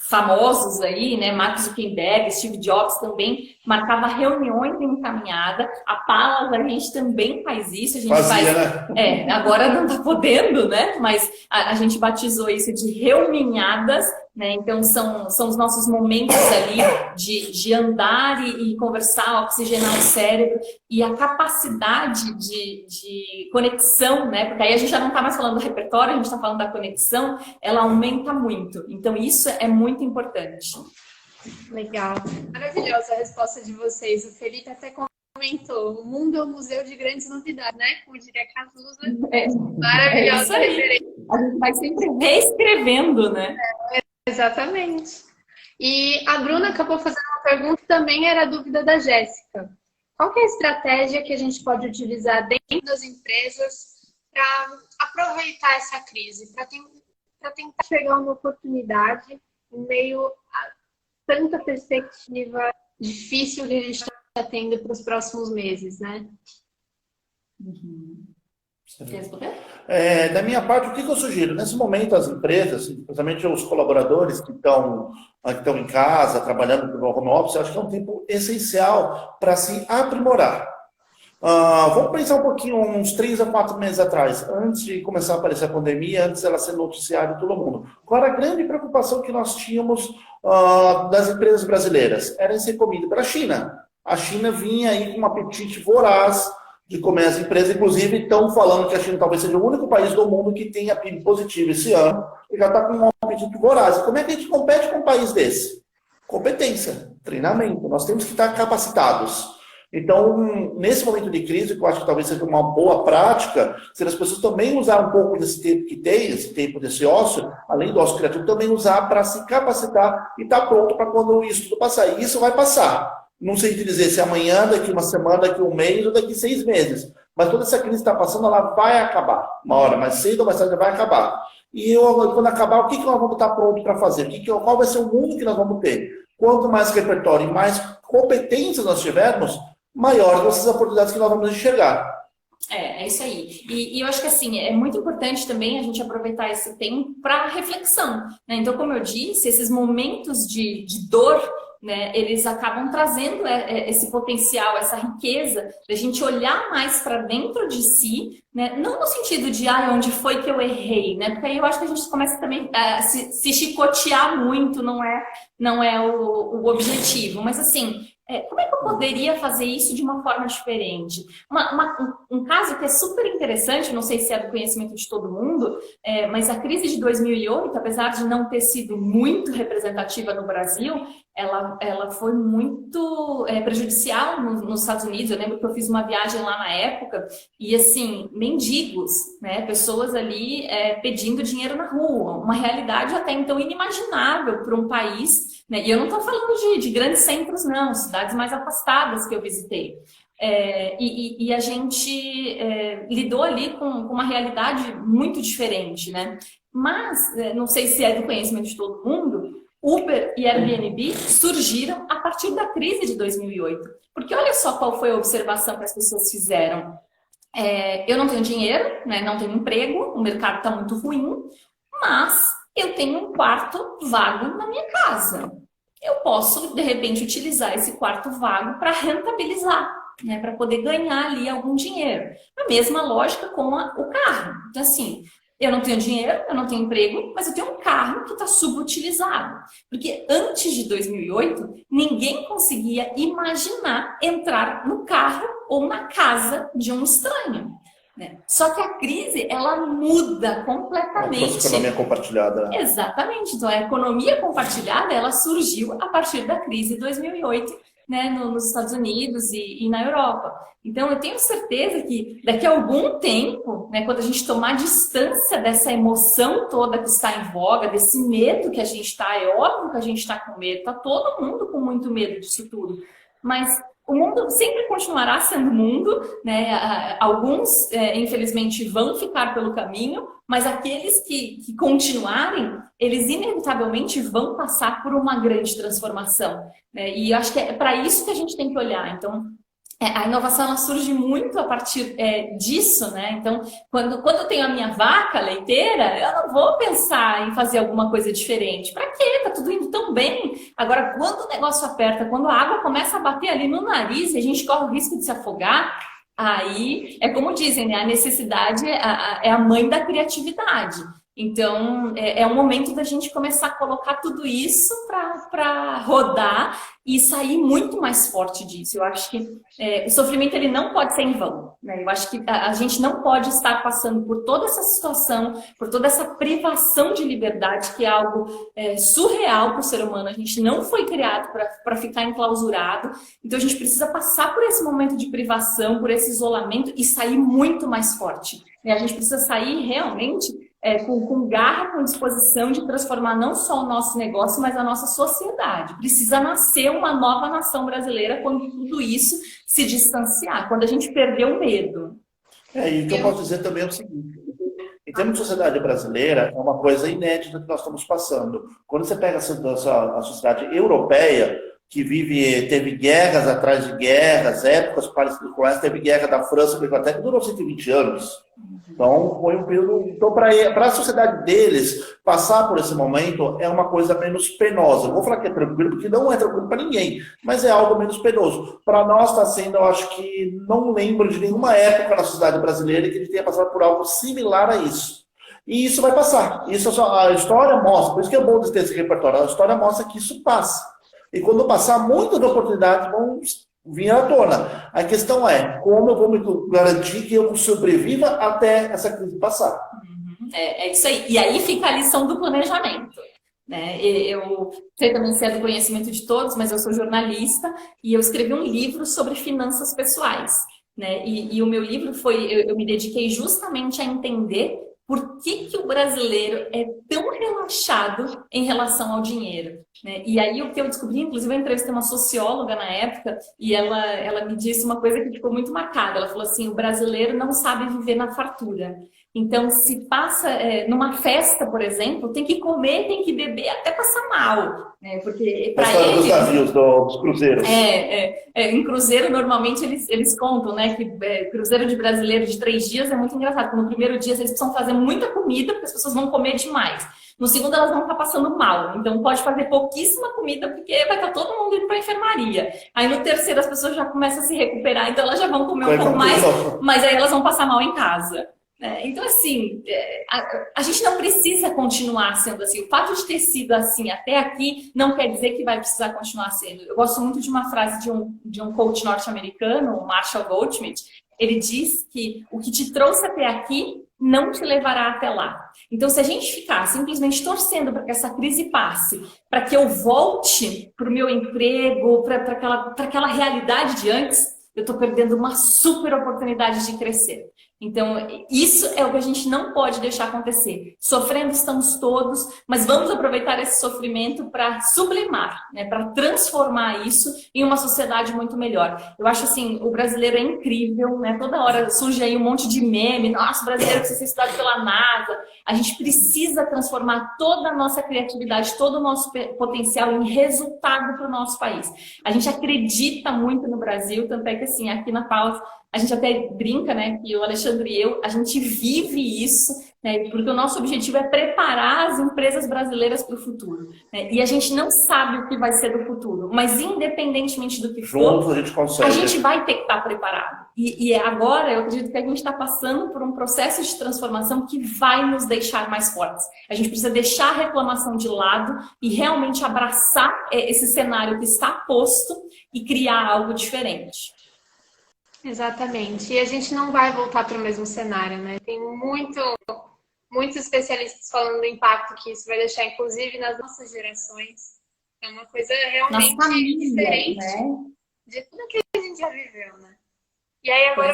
famosos aí, né? Mark Zuckerberg, Steve Jobs também marcava reuniões em caminhada. A Palas, a gente também faz isso. A gente Fazia, né? Agora não está podendo, né? Mas a gente batizou isso de reuniadas, né? Então são os nossos momentos ali de andar e conversar, oxigenar o cérebro e a capacidade de conexão, né? Porque aí a gente já não está mais falando do repertório, a gente está falando da conexão, ela aumenta muito. Então isso é muito importante. Legal. Maravilhosa a resposta de vocês. O Felipe até comentou, o mundo é um museu de grandes novidades, né? Como diria Cazuza. Maravilhosa referência. A gente vai sempre reescrevendo, né? Exatamente. E a Bruna acabou fazendo uma pergunta que também era a dúvida da Jéssica. Qual que é a estratégia que a gente pode utilizar dentro das empresas para aproveitar essa crise, para tentar chegar uma oportunidade em meio a tanta perspectiva difícil que a gente está tendo para os próximos meses, né? Quer responder? Da minha parte, o que eu sugiro? Nesse momento, as empresas, principalmente os colaboradores que estão em casa, trabalhando no home office, acho que é um tempo essencial para se aprimorar. Vamos pensar um pouquinho, uns 3 a 4 meses atrás, antes de começar a aparecer a pandemia, antes dela ser noticiada em todo mundo. Qual era a grande preocupação que nós tínhamos das empresas brasileiras? Era em ser comida para a China. A China vinha aí com um apetite voraz de comer as empresas, inclusive estão falando que a China talvez seja o único país do mundo que tenha PIB positivo esse ano, e já está com um apetite voraz. E como é que a gente compete com um país desse? Competência, treinamento, nós temos que estar capacitados. Então, nesse momento de crise, que eu acho que talvez seja uma boa prática, se as pessoas também usar um pouco desse tempo que tem, esse tempo desse ócio, além do ócio criativo, também usar para se capacitar e estar pronto para quando isso tudo passar. E isso vai passar. Não sei te dizer se amanhã, daqui uma semana, daqui um mês ou daqui 6 meses. Mas toda essa crise que está passando, ela vai acabar. Uma hora mais cedo ou mais tarde vai acabar. E quando acabar, o que nós vamos estar pronto para fazer? Qual vai ser o mundo que nós vamos ter? Quanto mais repertório e mais competências nós tivermos, maiores vão ser as oportunidades que nós vamos enxergar. É isso aí. E eu acho que assim, é muito importante também a gente aproveitar esse tempo para reflexão, né? Então, como eu disse, esses momentos de dor, né, eles acabam trazendo esse potencial, essa riqueza, da gente olhar mais para dentro de si, né? Não no sentido de, onde foi que eu errei, né? Porque aí eu acho que a gente começa também a se chicotear muito, não é o objetivo, mas assim, como é que eu poderia fazer isso de uma forma diferente? Um caso que é super interessante, não sei se é do conhecimento de todo mundo, mas a crise de 2008, apesar de não ter sido muito representativa no Brasil, ela foi muito prejudicial nos Estados Unidos. Eu lembro que eu fiz uma viagem lá na época e, assim, mendigos, né? Pessoas ali pedindo dinheiro na rua. Uma realidade até então inimaginável para um país, né? E eu não estou falando de grandes centros, não. Cidades mais afastadas que eu visitei. E a gente lidou ali com uma realidade muito diferente, né? Mas, não sei se é do conhecimento de todo mundo, Uber e Airbnb surgiram a partir da crise de 2008. Porque olha só qual foi a observação que as pessoas fizeram. Eu não tenho dinheiro, né, não tenho emprego, o mercado está muito ruim, mas eu tenho um quarto vago na minha casa. Eu posso, de repente, utilizar esse quarto vago para rentabilizar, né, para poder ganhar ali algum dinheiro. A mesma lógica com o carro. Então, assim, eu não tenho dinheiro, eu não tenho emprego, mas eu tenho um carro que está subutilizado. Porque antes de 2008, ninguém conseguia imaginar entrar no carro ou na casa de um estranho, né? Só que a crise, ela muda completamente. A economia compartilhada. Exatamente. Então, a economia compartilhada, ela surgiu a partir da crise de 2008, né, nos Estados Unidos e na Europa. Então, eu tenho certeza que daqui a algum tempo, né, quando a gente tomar distância dessa emoção toda que está em voga, desse medo que a gente está, é óbvio que a gente está com medo, está todo mundo com muito medo disso tudo. Mas o mundo sempre continuará sendo mundo, né? Alguns, infelizmente, vão ficar pelo caminho, mas aqueles que continuarem, eles inevitavelmente vão passar por uma grande transformação, né? E eu acho que é para isso que a gente tem que olhar. Então, a inovação ela surge muito a partir disso, né? Então, quando eu tenho a minha vaca leiteira, eu não vou pensar em fazer alguma coisa diferente. Para quê? Tá tudo indo tão bem. Agora, quando o negócio aperta, quando a água começa a bater ali no nariz e a gente corre o risco de se afogar, aí é como dizem, né? A necessidade é a mãe da criatividade. Então, é um momento da gente começar a colocar tudo isso para rodar e sair muito mais forte disso. Eu acho que o sofrimento ele não pode ser em vão, né? Eu acho que a gente não pode estar passando por toda essa situação, por toda essa privação de liberdade, que é algo surreal para o ser humano. A gente não foi criado para ficar enclausurado. Então, a gente precisa passar por esse momento de privação, por esse isolamento e sair muito mais forte. A gente precisa sair realmente com garra, com disposição de transformar não só o nosso negócio, mas a nossa sociedade. Precisa nascer uma nova nação brasileira quando tudo isso se distanciar, quando a gente perder o medo. E o que eu posso dizer também é o seguinte: em termos de sociedade brasileira, é uma coisa inédita que nós estamos passando. Quando você pega a sociedade europeia, que teve guerras atrás de guerras, épocas parecidas com essa, teve guerra da França com a Inglaterra, que durou 120 anos. Então, foi um período. Então, para a sociedade deles, passar por esse momento é uma coisa menos penosa. Não vou falar que é tranquilo, porque não é tranquilo para ninguém, mas é algo menos penoso. Para nós está sendo, eu acho que não lembro de nenhuma época na sociedade brasileira que a gente tenha passado por algo similar a isso. E isso vai passar. Isso a história mostra, por isso que é bom ter esse repertório. A história mostra que isso passa. E quando passar, muitas oportunidades vão vir à tona. A questão é, como eu vou me garantir que eu sobreviva até essa crise passar? É isso aí. E aí fica a lição do planejamento, né? Eu sei também se é do conhecimento de todos, mas eu sou jornalista e eu escrevi um livro sobre finanças pessoais, né? E o meu livro eu me dediquei justamente a entender por que o brasileiro é tão relaxado em relação ao dinheiro, né? E aí o que eu descobri, inclusive eu entrevistei uma socióloga na época e ela me disse uma coisa que ficou muito marcada. Ela falou assim: o brasileiro não sabe viver na fartura. Então, se passa numa festa, por exemplo, tem que comer, tem que beber até passar mal, né? Porque para ele... dos navios, dos cruzeiros. Em cruzeiro, normalmente, eles contam, né? Que cruzeiro de brasileiro de 3 dias é muito engraçado. Porque no primeiro dia, eles precisam fazer muita comida, porque as pessoas vão comer demais. No segundo, elas vão estar passando mal. Então, pode fazer pouquíssima comida, porque vai estar todo mundo indo para a enfermaria. Aí, no terceiro, as pessoas já começam a se recuperar, então elas já vão comer um pouco mais, mas aí elas vão passar mal em casa. Então, assim, a gente não precisa continuar sendo assim. O fato de ter sido assim até aqui não quer dizer que vai precisar continuar sendo. Eu gosto muito de uma frase de um coach norte-americano, o Marshall Goldschmidt. Ele diz que o que te trouxe até aqui não te levará até lá. Então, se a gente ficar simplesmente torcendo para que essa crise passe, para que eu volte para o meu emprego, para aquela realidade de antes, eu estou perdendo uma super oportunidade de crescer. Então, isso é o que a gente não pode deixar acontecer. Sofrendo estamos todos, mas vamos aproveitar esse sofrimento para sublimar, né? Para transformar isso em uma sociedade muito melhor. Eu acho assim, o brasileiro é incrível, né? Toda hora surge aí um monte de meme. Nossa, o brasileiro precisa ser estudado pela NASA. A gente precisa transformar toda a nossa criatividade, todo o nosso potencial em resultado para o nosso país. A gente acredita muito no Brasil, tanto é que assim, aqui na Paula, a gente até brinca, né, que o Alexandre e eu, a gente vive isso, né, porque o nosso objetivo é preparar as empresas brasileiras para o futuro, né, e a gente não sabe o que vai ser do futuro, mas independentemente do que for, a gente vai ter que estar preparado. E agora eu acredito que a gente está passando por um processo de transformação que vai nos deixar mais fortes. A gente precisa deixar a reclamação de lado e realmente abraçar esse cenário que está posto e criar algo diferente. Exatamente. E a gente não vai voltar para o mesmo cenário, né? Tem muitos especialistas falando do impacto que isso vai deixar, inclusive, nas nossas gerações. É uma coisa realmente diferente, né? De tudo que a gente já viveu, né? E aí agora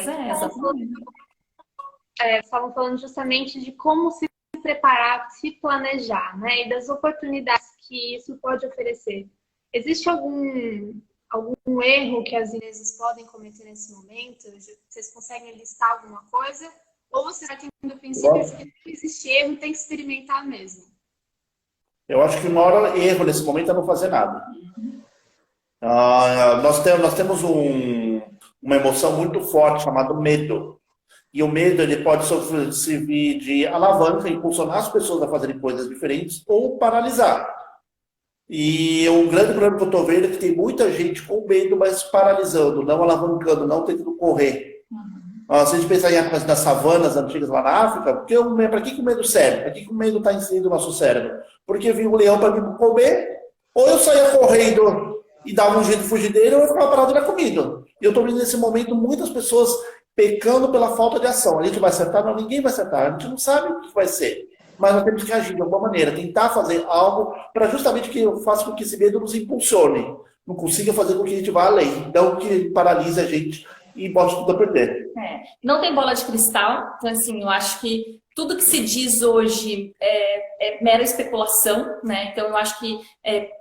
estavam falando justamente de como se preparar, se planejar, né? E das oportunidades que isso pode oferecer. Existe algum erro que as empresas podem cometer nesse momento? Vocês conseguem listar alguma coisa? Ou você vai tendo do princípio de que não existe erro, tem que experimentar mesmo? Eu acho que o maior erro nesse momento é não fazer nada. Nós temos uma emoção muito forte chamada medo. E o medo ele pode servir de alavanca, impulsionar as pessoas a fazerem coisas diferentes ou paralisar. E o grande problema que eu estou vendo é que tem muita gente com medo, mas paralisando, não alavancando, não tentando correr. Se a gente pensar em épocas das savanas antigas lá na África, para que o medo serve? Para que o medo está inserido no nosso cérebro? Porque vinha um leão para me comer, ou eu saía correndo e dava um jeito de fugir dele, ou eu ficava parado e era comido. E eu estou vendo nesse momento muitas pessoas pecando pela falta de ação. A gente vai acertar? Não, ninguém vai acertar. A gente não sabe o que vai ser. Mas nós temos que agir de alguma maneira, tentar fazer algo para justamente que faça com que esse medo nos impulsione. Não consiga fazer com que a gente vá além. Não que paralise a gente e bote tudo a perder. Não tem bola de cristal. Então, assim, eu acho que tudo que se diz hoje é mera especulação, né? Então, eu acho que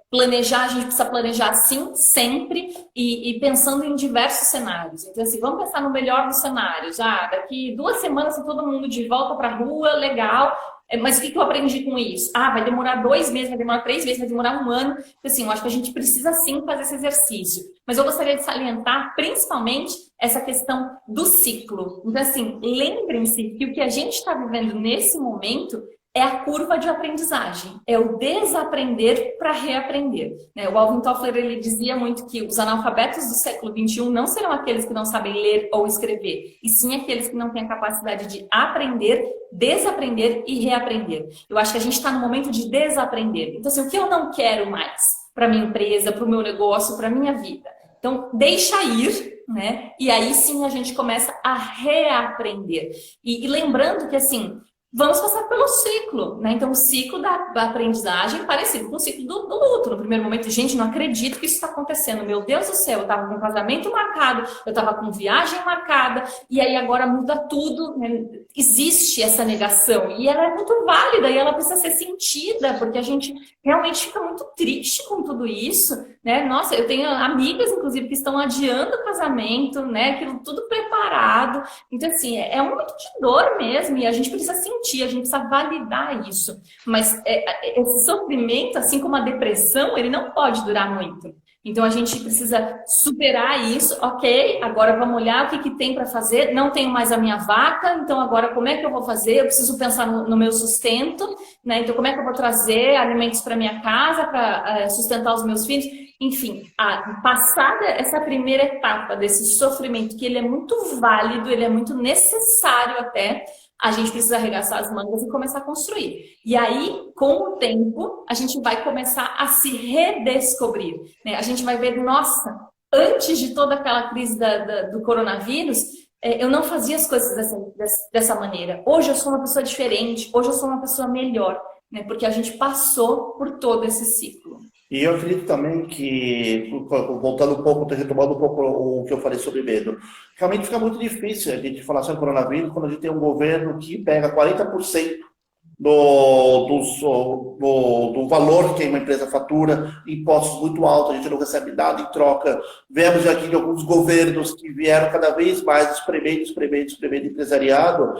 planejar, a gente precisa planejar sim, sempre, e pensando em diversos cenários. Então, assim, vamos pensar no melhor dos cenários. Daqui 2 semanas tá todo mundo de volta para a rua, legal. Mas o que eu aprendi com isso? Vai demorar 2 meses, vai demorar 3 meses, vai demorar 1 ano. Então, assim, eu acho que a gente precisa sim fazer esse exercício. Mas eu gostaria de salientar principalmente essa questão do ciclo. Então, assim, lembrem-se que o que a gente está vivendo nesse momento é a curva de aprendizagem, é o desaprender para reaprender. O Alvin Toffler ele dizia muito que os analfabetos do século XXI não serão aqueles que não sabem ler ou escrever, e sim aqueles que não têm a capacidade de aprender, desaprender e reaprender. Eu acho que a gente está no momento de desaprender. Então, assim, o que eu não quero mais para minha empresa, para o meu negócio, para a minha vida? Então, deixa ir, né? E aí sim a gente começa a reaprender. E lembrando que, assim, vamos passar pelo ciclo, né? Então, o ciclo da aprendizagem é parecido com o ciclo do luto. No primeiro momento, gente, não acredito que isso está acontecendo. Meu Deus do céu, eu estava com um casamento marcado, eu estava com viagem marcada, e aí agora muda tudo, né? Existe essa negação, e ela é muito válida, e ela precisa ser sentida, porque a gente realmente fica muito triste com tudo isso, né? Nossa, eu tenho amigas, inclusive, que estão adiando o casamento, né? Aquilo tudo preparado. Então, assim, é um momento de dor mesmo, e a gente precisa sentir, a gente precisa validar isso. Mas esse sofrimento, assim como a depressão, ele não pode durar muito. Então, a gente precisa superar isso. Ok, agora vamos olhar o que tem para fazer. Não tenho mais a minha vaca, então agora como é que eu vou fazer? Eu preciso pensar no meu sustento, né? Então, como é que eu vou trazer alimentos para minha casa, para sustentar os meus filhos? Enfim, passada essa primeira etapa desse sofrimento, que ele é muito válido, ele é muito necessário até, a gente precisa arregaçar as mangas e começar a construir. E aí, com o tempo, a gente vai começar a se redescobrir, né? A gente vai ver, nossa, antes de toda aquela crise do coronavírus, eu não fazia as coisas dessa maneira. Hoje eu sou uma pessoa diferente, hoje eu sou uma pessoa melhor, né? Porque a gente passou por todo esse ciclo. E eu acredito também que, voltando um pouco, retomando um pouco o que eu falei sobre medo, realmente fica muito difícil a gente falar sobre coronavírus quando a gente tem um governo que pega 40% do valor que uma empresa fatura, impostos muito altos, a gente não recebe nada em troca. Vemos aqui de alguns governos que vieram cada vez mais espremendo empresariado.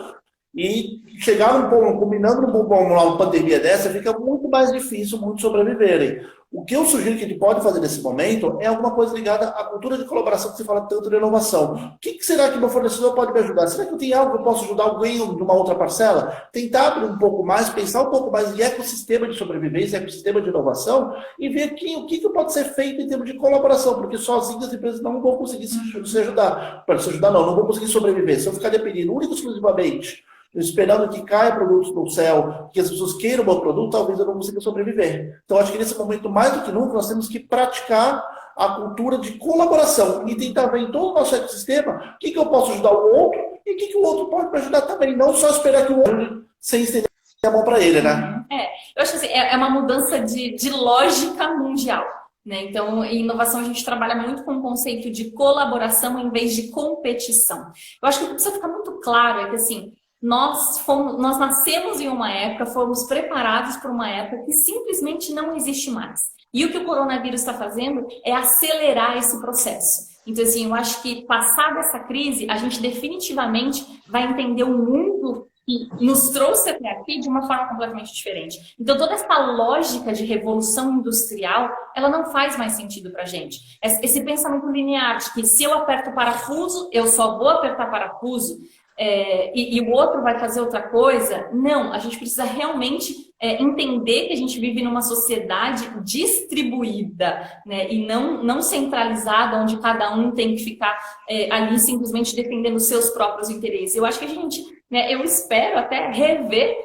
E chegar combinando numa pandemia dessa, fica muito mais difícil muitos sobreviverem. O que eu sugiro que a gente pode fazer nesse momento é alguma coisa ligada à cultura de colaboração que você fala tanto de inovação. O que será que meu fornecedor pode me ajudar? Será que eu tenho algo que eu posso ajudar alguém de uma outra parcela? Tentar abrir um pouco mais, pensar um pouco mais em ecossistema de sobrevivência, ecossistema de inovação e ver o que pode ser feito em termos de colaboração, porque sozinhas as empresas não vão conseguir se ajudar. Para se ajudar, não vão conseguir sobreviver. Se eu ficar dependendo única e exclusivamente esperando que caia produtos do céu, que as pessoas queiram o meu produto, talvez eu não consiga sobreviver. Então, acho que nesse momento, mais do que nunca, nós temos que praticar a cultura de colaboração e tentar ver em todo o nosso ecossistema o que eu posso ajudar o outro e o que o outro pode me ajudar também. Não só esperar que o outro sem estender a mão para ele, né? Eu acho que assim, é uma mudança de lógica mundial. Né? Então, em inovação, a gente trabalha muito com o conceito de colaboração em vez de competição. Eu acho que o que precisa ficar muito claro é que, assim, nós nascemos em uma época, fomos preparados por uma época que simplesmente não existe mais. E o que o coronavírus está fazendo é acelerar esse processo. Então, assim, eu acho que passada essa crise, a gente definitivamente vai entender o mundo que nos trouxe até aqui de uma forma completamente diferente. Então, toda essa lógica de revolução industrial, ela não faz mais sentido para a gente. Esse pensamento linear de que se eu aperto o parafuso, eu só vou apertar parafuso, e o outro vai fazer outra coisa. Não, a gente precisa realmente entender que a gente vive numa sociedade distribuída, né, e não centralizada, onde cada um tem que ficar ali simplesmente defendendo os seus próprios interesses. Eu acho que a gente, né, eu espero até rever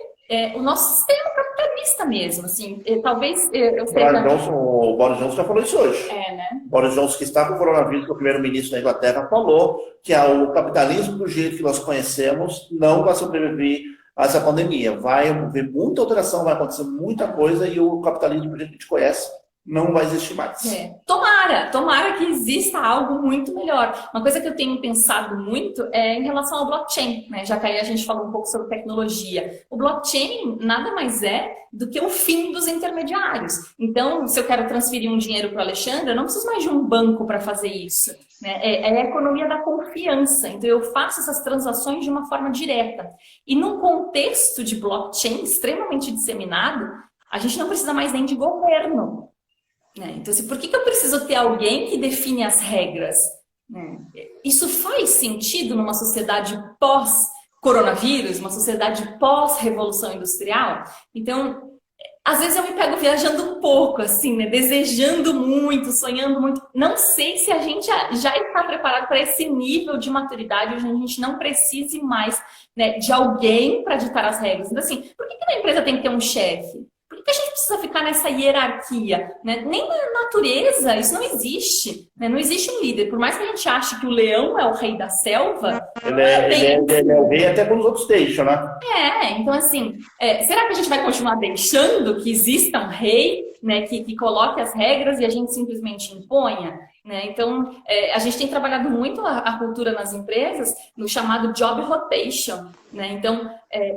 o nosso sistema capitalista mesmo. Assim, talvez eu sei o Boris Johnson já falou isso hoje. né? Boris Johnson, que está com o coronavírus, que é o primeiro-ministro da Inglaterra, falou que o capitalismo do jeito que nós conhecemos não vai sobreviver a essa pandemia. Vai haver muita alteração, vai acontecer muita coisa e o capitalismo do jeito que a gente conhece não vai existir mais. Tomara que exista algo muito melhor. Uma coisa que eu tenho pensado muito é em relação ao blockchain, né? Já que aí a gente falou um pouco sobre tecnologia. O blockchain nada mais é do que o fim dos intermediários. Então, se eu quero transferir um dinheiro para o Alexandre, eu não preciso mais de um banco para fazer isso, né? É a economia da confiança. Então, eu faço essas transações de uma forma direta. E num contexto de blockchain extremamente disseminado, a gente não precisa mais nem de governo. Então, assim, por que eu preciso ter alguém que define as regras? Isso faz sentido numa sociedade pós-coronavírus, uma sociedade pós-revolução industrial? Então, às vezes eu me pego viajando um pouco, assim, né? Desejando muito, sonhando muito. Não sei se a gente já está preparado para esse nível de maturidade, onde a gente não precise mais, né, de alguém para ditar as regras. Então, assim, por que a empresa tem que ter um chefe? Por que a gente precisa ficar nessa hierarquia? Né? Nem na natureza isso não existe. Né? Não existe um líder. Por mais que a gente ache que o leão é o rei da selva... Ele é o rei até quando os outros deixam, né? Então assim, será que a gente vai continuar deixando que exista um rei, né, que coloque as regras e a gente simplesmente imponha? Né? Então, a gente tem trabalhado muito a cultura nas empresas no chamado job rotation. Né? Então,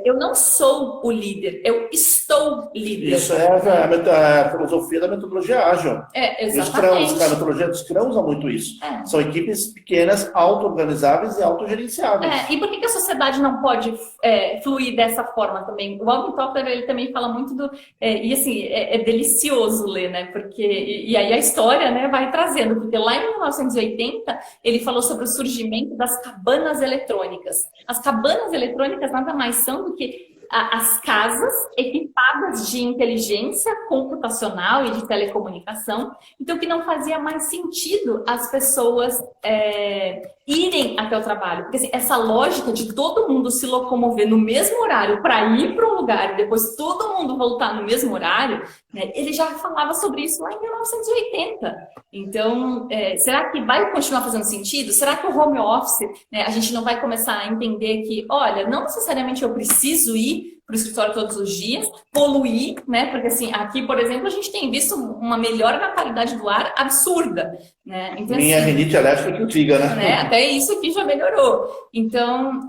eu não sou o líder, eu estou líder. Isso é a filosofia da metodologia ágil. Exatamente. A metodologia do Scrum usa muito isso. São equipes pequenas, auto-organizáveis e autogerenciáveis. E por que a sociedade não pode fluir dessa forma também? O Alvin Toffler, ele também fala muito do... e assim, é delicioso ler, né? Porque, e aí a história, né, vai trazendo. Porque lá em 1980, ele falou sobre o surgimento das cabanas eletrônicas. As cabanas eletrônicas nada mais são do que as casas equipadas de inteligência computacional e de telecomunicação. Então, que não fazia mais sentido as pessoas irem até o trabalho. Porque assim, essa lógica de todo mundo se locomover no mesmo horário para ir para um lugar e depois todo mundo voltar no mesmo horário, né, ele já falava sobre isso lá em 1980. Então, será que vai continuar fazendo sentido? Será que o home office, né, a gente não vai começar a entender que, olha, não necessariamente eu preciso ir para o escritório todos os dias, poluir, né? Porque assim, aqui, por exemplo, a gente tem visto uma melhora na qualidade do ar absurda, né? Então, minha assim, rinite alérgica que eu diga, né? Até isso aqui já melhorou. Então,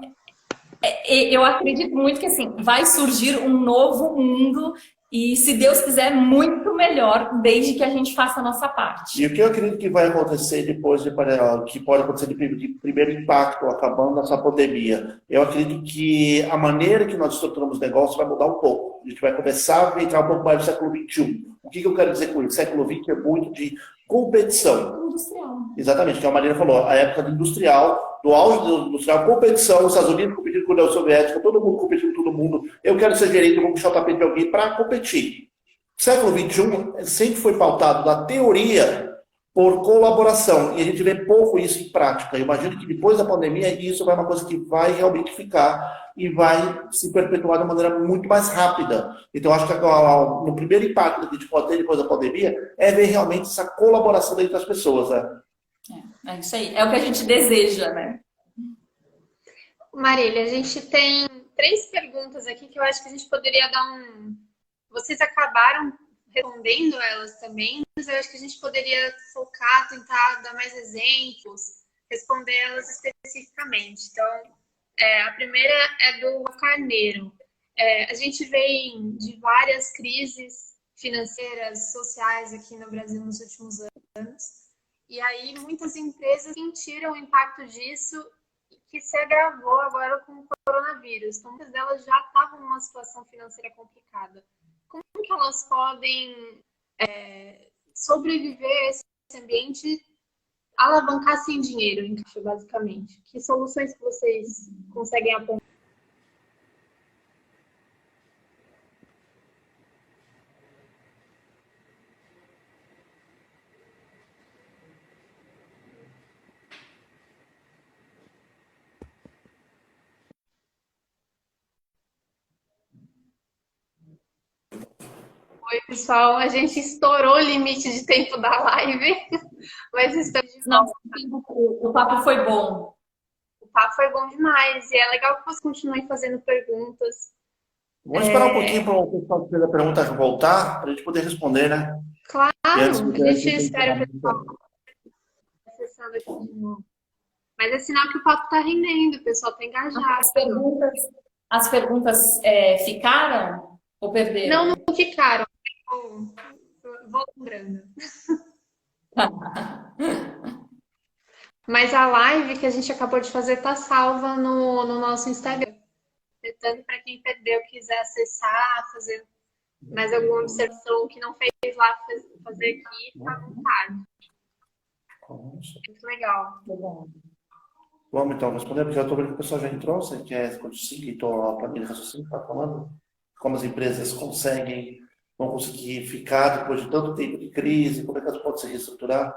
eu acredito muito que assim, vai surgir um novo mundo e, se Deus quiser, muito melhor, desde que a gente faça a nossa parte. E o que eu acredito que vai acontecer depois, que pode acontecer de primeiro impacto, acabando essa pandemia, eu acredito que a maneira que nós estruturamos o negócio vai mudar um pouco. A gente vai começar a entrar um pouco mais no século XXI. O que eu quero dizer com isso? Século XX é muito de competição. Industrial. Exatamente, que a Marina falou, a época do industrial, do auge do industrial, competição, os Estados Unidos competindo com a União Soviética, todo mundo competindo com todo mundo. Eu quero ser gerente, eu vou puxar o tapete de alguém para competir. O século XXI sempre foi pautado na teoria por colaboração, e a gente vê pouco isso em prática. Eu imagino que depois da pandemia isso vai uma coisa que vai realmente ficar e vai se perpetuar de uma maneira muito mais rápida. Então, acho que no primeiro impacto que a gente pode ter depois da pandemia é ver realmente essa colaboração entre as pessoas. Né? É isso aí, é o que a gente deseja, né? Marília, a gente tem 3 perguntas aqui que eu acho que a gente poderia dar Vocês acabaram respondendo elas também, mas eu acho que a gente poderia focar, tentar dar mais exemplos, responder elas especificamente. Então, a primeira é do Carneiro. A gente vem de várias crises financeiras, sociais aqui no Brasil nos últimos anos. E aí muitas empresas sentiram o impacto disso, que se agravou agora com o coronavírus. Então, muitas delas já estavam numa situação financeira complicada. Como que elas podem sobreviver a esse ambiente, alavancar sem dinheiro, em caixa, basicamente? Que soluções que vocês conseguem apontar? Oi, pessoal, a gente estourou o limite de tempo da live, mas estamos de Não, volta. o papo foi bom. O papo foi bom demais e é legal que vocês continuem fazendo perguntas. Vamos esperar um pouquinho para o pessoal que fez a pergunta voltar, para a gente poder responder, né? Claro, E a gente espera o pessoal acessando aqui de novo. Mas é sinal que o papo está rendendo, o pessoal está engajado. As perguntas ficaram ou perderam? Não ficaram. Vou lembrando. Mas a live que a gente acabou de fazer está salva no nosso Instagram. Tanto para quem perdeu, quiser acessar, fazer mais alguma observação que não fez lá, fazer aqui, fica à vontade. Muito legal. Vamos então responder, porque eu estou vendo que o pessoal já entrou. Você quer seguir então, a planilha de raciocínio que está falando? Como as empresas vão conseguir ficar depois de tanto tempo de crise? Como é que elas podem se reestruturar?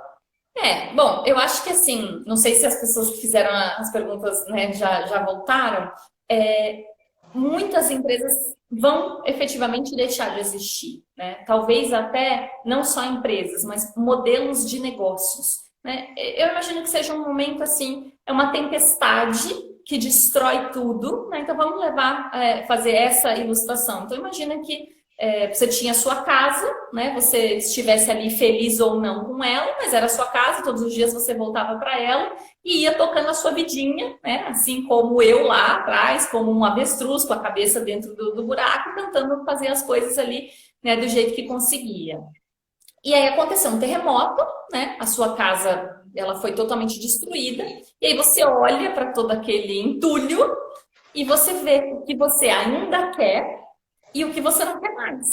Bom, eu acho que assim, não sei se as pessoas que fizeram as perguntas, né, já voltaram. Muitas empresas vão efetivamente deixar de existir, né? Talvez até não só empresas, mas modelos de negócios, né? Eu imagino que seja um momento assim, é uma tempestade que destrói tudo, né? Então vamos fazer essa ilustração. Então imagina que você tinha a sua casa, né? Você estivesse ali feliz ou não com ela, mas era a sua casa, todos os dias você voltava para ela e ia tocando a sua vidinha, né? Assim como eu lá atrás, como um avestruz com a cabeça dentro do buraco, tentando fazer as coisas ali, né, do jeito que conseguia. E aí aconteceu um terremoto, né? A sua casa, ela foi totalmente destruída. E aí você olha para todo aquele entulho e você vê o que você ainda quer e o que você não quer mais.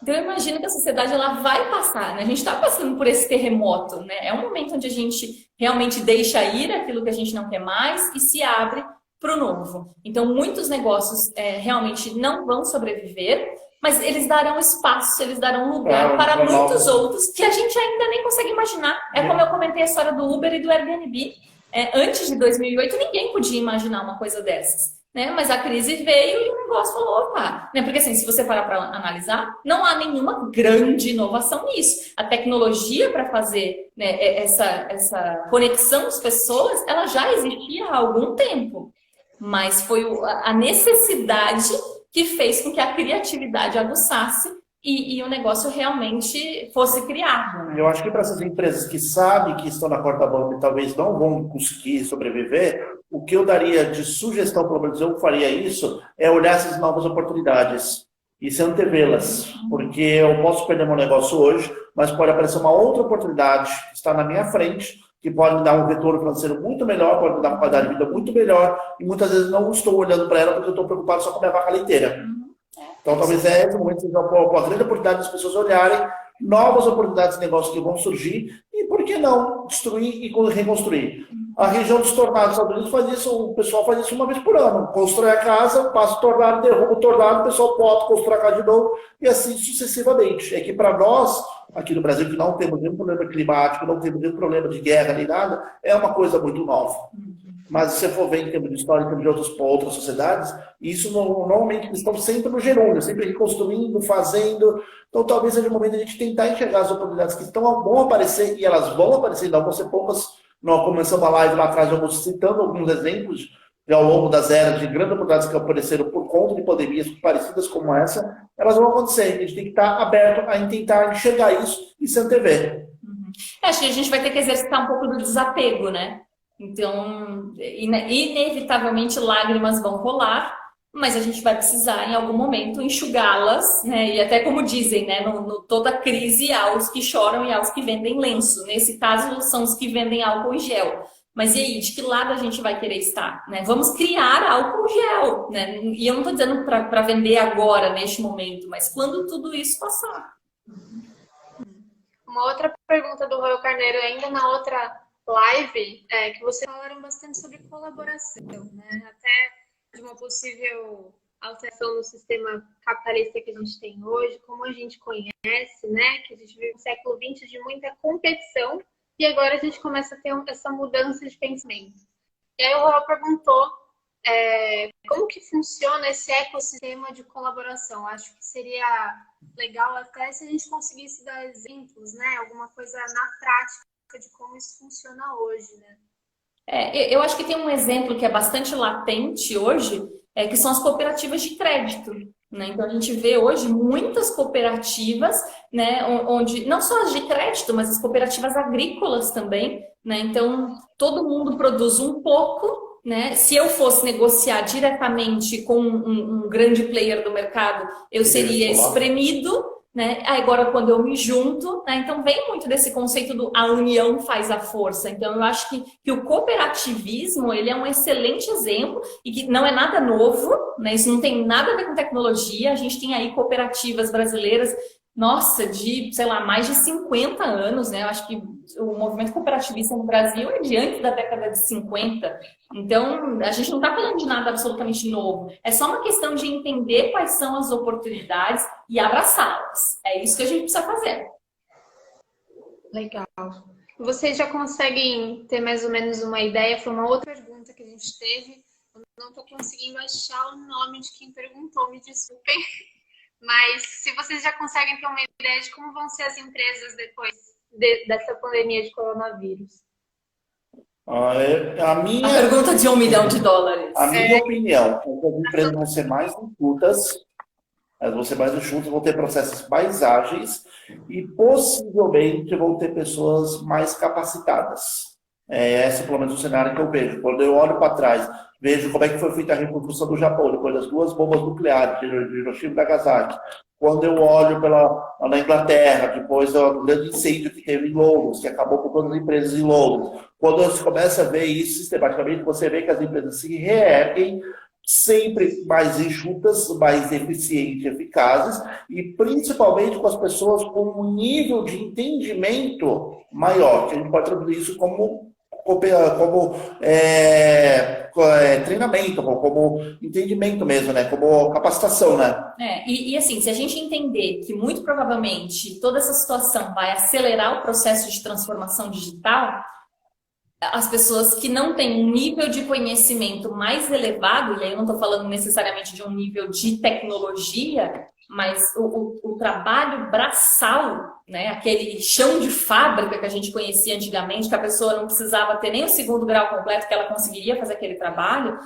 Então eu imagino que a sociedade ela vai passar, né? A gente está passando por esse terremoto, né? É um momento onde a gente realmente deixa ir aquilo que a gente não quer mais e se abre para o novo. Então muitos negócios realmente não vão sobreviver, mas eles darão espaço, eles darão lugar para muitos outros que a gente ainda nem consegue imaginar. É como eu comentei a história do Uber e do Airbnb. Antes de 2008 ninguém podia imaginar uma coisa dessas. Né? Mas a crise veio e o negócio falou, opa, né? Porque assim, se você parar para analisar, não há nenhuma grande inovação nisso. A tecnologia para fazer, né, essa conexão das pessoas, ela já existia há algum tempo. Mas foi a necessidade que fez com que a criatividade aguçasse e o negócio realmente fosse criado. Né? Eu acho que para essas empresas que sabem que estão na corda bamba e talvez não vão conseguir sobreviver, o que eu daria de sugestão, pelo menos eu faria isso, é olhar essas novas oportunidades e se antevê-las. Porque eu posso perder meu negócio hoje, mas pode aparecer uma outra oportunidade que está na minha frente, que pode me dar um retorno financeiro muito melhor, pode me dar uma qualidade de vida muito melhor, e muitas vezes não estou olhando para ela porque eu estou preocupado só com a minha vaca leiteira. Então, talvez esse momento seja uma grande oportunidade das pessoas olharem novas oportunidades de negócio que vão surgir e, por que não, destruir e reconstruir. A região dos tornados dos Estados Unidos faz isso, o pessoal faz isso uma vez por ano. Constrói a casa, passa o tornado, derruba o tornado, o pessoal volta, constrói a casa de novo e assim sucessivamente. É que para nós, aqui no Brasil, que não temos nenhum problema climático, não temos nenhum problema de guerra nem nada, é uma coisa muito nova. Mas se você for ver em termos de história, em termos de outras sociedades, isso normalmente eles estão sempre no gerúndio, sempre reconstruindo, fazendo. Então talvez seja o momento de a gente tentar enxergar as oportunidades que vão aparecer, e elas vão aparecer, não vão ser poucas. Nós começamos a live lá atrás, citando alguns exemplos ao longo das eras de grandes oportunidades que apareceram por conta de pandemias parecidas como essa, elas vão acontecer. A gente tem que estar aberto a tentar enxergar isso e se antever. Acho que a gente vai ter que exercitar um pouco do desapego, né? Então, inevitavelmente lágrimas vão rolar, mas a gente vai precisar, em algum momento, enxugá-las, né? E até como dizem, né? Toda crise há os que choram e há os que vendem lenço. Nesse caso, são os que vendem álcool em gel. Mas e aí, de que lado a gente vai querer estar? Né? Vamos criar álcool gel, né? E eu não estou dizendo para vender agora, neste momento, mas quando tudo isso passar. Uma outra pergunta do Royal Carneiro, ainda na outra live, que vocês falaram bastante sobre colaboração, né? Até de uma possível alteração no sistema capitalista que a gente tem hoje, como a gente conhece, né? Que a gente vive no século XX de muita competição, e agora a gente começa a ter essa mudança de pensamento. E aí o Royal perguntou como que funciona esse ecossistema de colaboração. Acho que seria legal até se a gente conseguisse dar exemplos, né? Alguma coisa na prática de como isso funciona hoje, né? Eu acho que tem um exemplo que é bastante latente hoje, que são as cooperativas de crédito. Né? Então, a gente vê hoje muitas cooperativas, né, onde não só as de crédito, mas as cooperativas agrícolas também. Né? Então, todo mundo produz um pouco. Né? Se eu fosse negociar diretamente com um grande player do mercado, eu seria espremido. Né? Agora, quando eu me junto, né? Então vem muito desse conceito do a união faz a força. Então, eu acho que o cooperativismo ele é um excelente exemplo e que não é nada novo, né? Isso não tem nada a ver com tecnologia. A gente tem aí cooperativas brasileiras, nossa, de, sei lá, mais de 50 anos, né? Eu acho que o movimento cooperativista no Brasil é de antes da década de 50. Então, a gente não está falando de nada absolutamente novo. É só uma questão de entender quais são as oportunidades e abraçá-las. É isso que a gente precisa fazer. Legal. Vocês já conseguem ter mais ou menos uma ideia? Foi uma outra pergunta que a gente teve. Eu não estou conseguindo achar o nome de quem perguntou, me desculpem. Mas se vocês já conseguem ter uma ideia de como vão ser as empresas depois dessa pandemia de coronavírus. A pergunta de $1 milhão. A minha opinião, as empresas vão ser mais enxutas, vão ter processos mais ágeis e possivelmente vão ter pessoas mais capacitadas. Esse é pelo menos o cenário que eu vejo. Quando eu olho para trás, vejo como é que foi feita a reconstrução do Japão, depois das 2 bombas nucleares, de Hiroshima e Nagasaki. Quando eu olho na Inglaterra, depois do grande incêndio que teve em Londres, que acabou com todas as empresas em Londres. Quando você começa a ver isso sistematicamente, você vê que as empresas se reerguem, sempre mais enxutas, mais eficientes, eficazes, e principalmente com as pessoas com um nível de entendimento maior, que a gente pode traduzir isso como treinamento, como entendimento mesmo, né? Como capacitação, né? E assim, se a gente entender que muito provavelmente toda essa situação vai acelerar o processo de transformação digital, as pessoas que não têm um nível de conhecimento mais elevado, e aí eu não estou falando necessariamente de um nível de tecnologia, mas o trabalho braçal, né, aquele chão de fábrica que a gente conhecia antigamente, que a pessoa não precisava ter nem o 2º grau completo que ela conseguiria fazer aquele trabalho,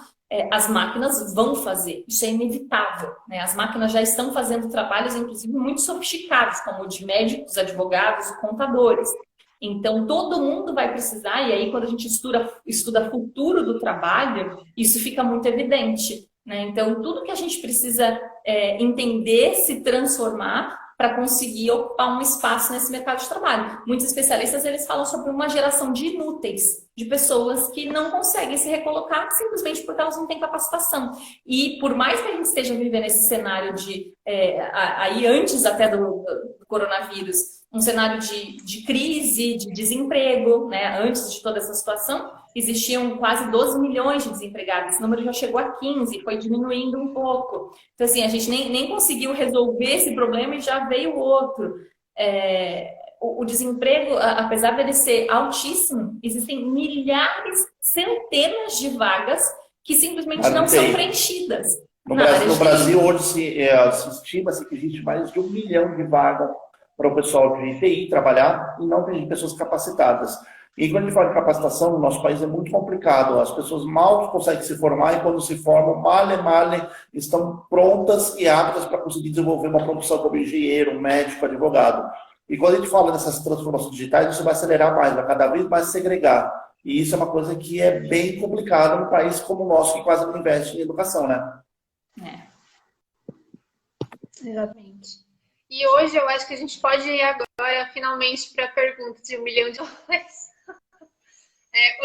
as máquinas vão fazer. Isso é inevitável. Né? As máquinas já estão fazendo trabalhos, inclusive, muito sofisticados, como o de médicos, advogados e contadores. Então, todo mundo vai precisar, e aí quando a gente estuda futuro do trabalho, isso fica muito evidente. Né? Então, tudo que a gente precisa entender, se transformar para conseguir ocupar um espaço nesse mercado de trabalho. Muitos especialistas eles falam sobre uma geração de inúteis, de pessoas que não conseguem se recolocar simplesmente porque elas não têm capacitação. E por mais que a gente esteja vivendo esse cenário de, aí antes até do coronavírus, um cenário de crise, de desemprego, né? Antes de toda essa situação, existiam quase 12 milhões de desempregados. Esse número já chegou a 15, foi diminuindo um pouco. Então, assim, a gente nem conseguiu resolver esse problema e já veio outro. O desemprego, apesar dele ser altíssimo, existem milhares, centenas de vagas que simplesmente não são preenchidas. No Brasil, hoje se estima-se que existe mais de 1 milhão de vagas para o pessoal de TI trabalhar e não tem pessoas capacitadas. E quando a gente fala de capacitação, no nosso país é muito complicado. As pessoas mal conseguem se formar e quando se formam, male, estão prontas e aptas para conseguir desenvolver uma profissão como engenheiro, médico, advogado. E quando a gente fala nessas transformações digitais, isso vai acelerar mais, vai cada vez mais segregar. E isso é uma coisa que é bem complicada num país como o nosso, que quase não investe em educação, né? É. Exatamente. E hoje eu acho que a gente pode ir agora, finalmente, para a pergunta de $1 milhão.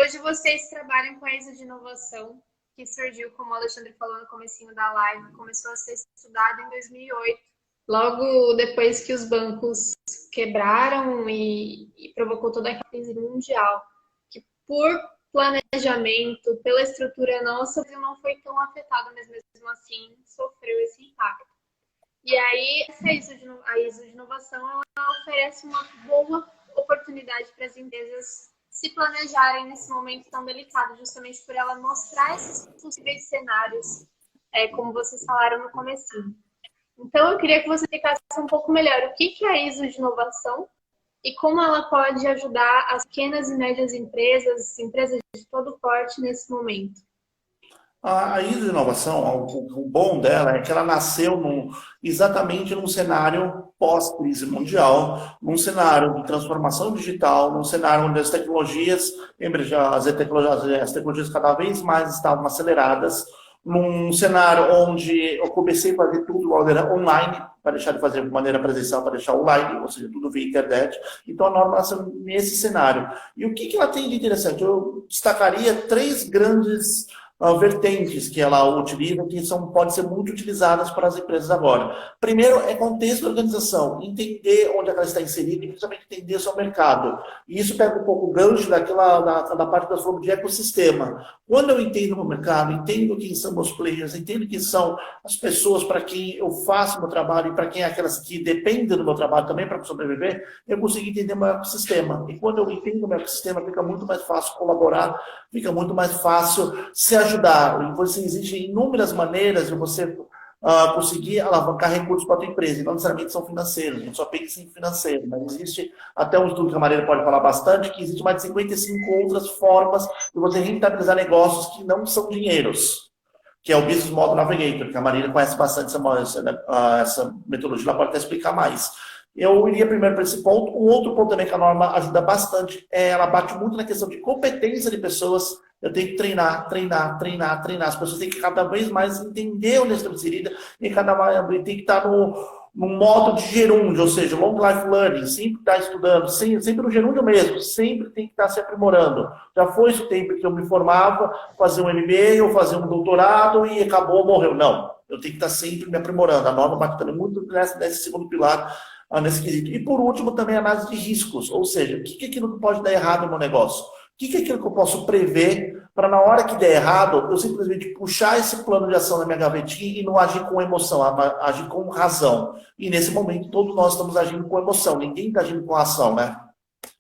Hoje vocês trabalham com a ISO de inovação, que surgiu, como o Alexandre falou no comecinho da live, começou a ser estudada em 2008, logo depois que os bancos quebraram e provocou toda a crise mundial, que por planejamento, pela estrutura nossa, o Brasil não foi tão afetado, mas mesmo assim sofreu esse impacto. E aí, a ISO de inovação, ela oferece uma boa oportunidade para as empresas se planejarem nesse momento tão delicado, justamente por ela mostrar esses possíveis cenários, como vocês falaram no comecinho. Então, eu queria que você explicasse um pouco melhor o que é a ISO de inovação e como ela pode ajudar as pequenas e médias empresas, empresas de todo porte nesse momento. A ISO de inovação, o bom dela é que ela nasceu exatamente num cenário pós-crise mundial, num cenário de transformação digital, num cenário onde as tecnologias cada vez mais estavam aceleradas, num cenário onde eu comecei a fazer tudo de maneira online, para deixar de fazer de maneira presencial, para deixar online, ou seja, tudo via internet. Então a norma nasceu nesse cenário. E o que ela tem de interessante? Eu destacaria 3 grandes vertentes que ela utiliza, que podem ser muito utilizadas para as empresas agora. Primeiro é contexto da organização, entender onde ela está inserida e principalmente entender o seu mercado. E isso pega um pouco o gancho da parte que nós falamos de ecossistema. Quando eu entendo o meu mercado, entendo quem são meus players, entendo quem são as pessoas para quem eu faço o meu trabalho e para quem é aquelas que dependem do meu trabalho também para sobreviver, eu consigo entender o meu ecossistema. E quando eu entendo o meu ecossistema, fica muito mais fácil colaborar, fica muito mais fácil se ajudar. Existem inúmeras maneiras de você conseguir alavancar recursos para a tua empresa, e não necessariamente são financeiros, a gente só pensa em financeiro, mas existe até um estudo que a Marília pode falar bastante, que existe mais de 55 outras formas de você rentabilizar negócios que não são dinheiros, que é o Business Model Navigator, que a Marília conhece bastante essa metodologia, ela pode até explicar mais. Eu iria primeiro para esse ponto. Um outro ponto também que a norma ajuda bastante ela bate muito na questão de competência de pessoas. Eu tenho que treinar. As pessoas têm que cada vez mais entender onde estão inseridas e tem que estar no modo de gerúndio, ou seja, long life learning, sempre estar estudando, sempre no gerúndio mesmo, sempre tem que estar se aprimorando. Já foi esse o tempo que eu me formava, fazer um MBA ou fazer um doutorado e acabou, morreu. Não, eu tenho que estar sempre me aprimorando. A norma bate também muito nesse segundo pilar, nesse quesito. E por último, também a análise de riscos, ou seja, o que é aquilo que pode dar errado no meu negócio? O que é aquilo que eu posso prever para na hora que der errado, eu simplesmente puxar esse plano de ação na minha gavetinha e não agir com emoção, agir com razão. E nesse momento, todos nós estamos agindo com emoção, ninguém está agindo com ação, né?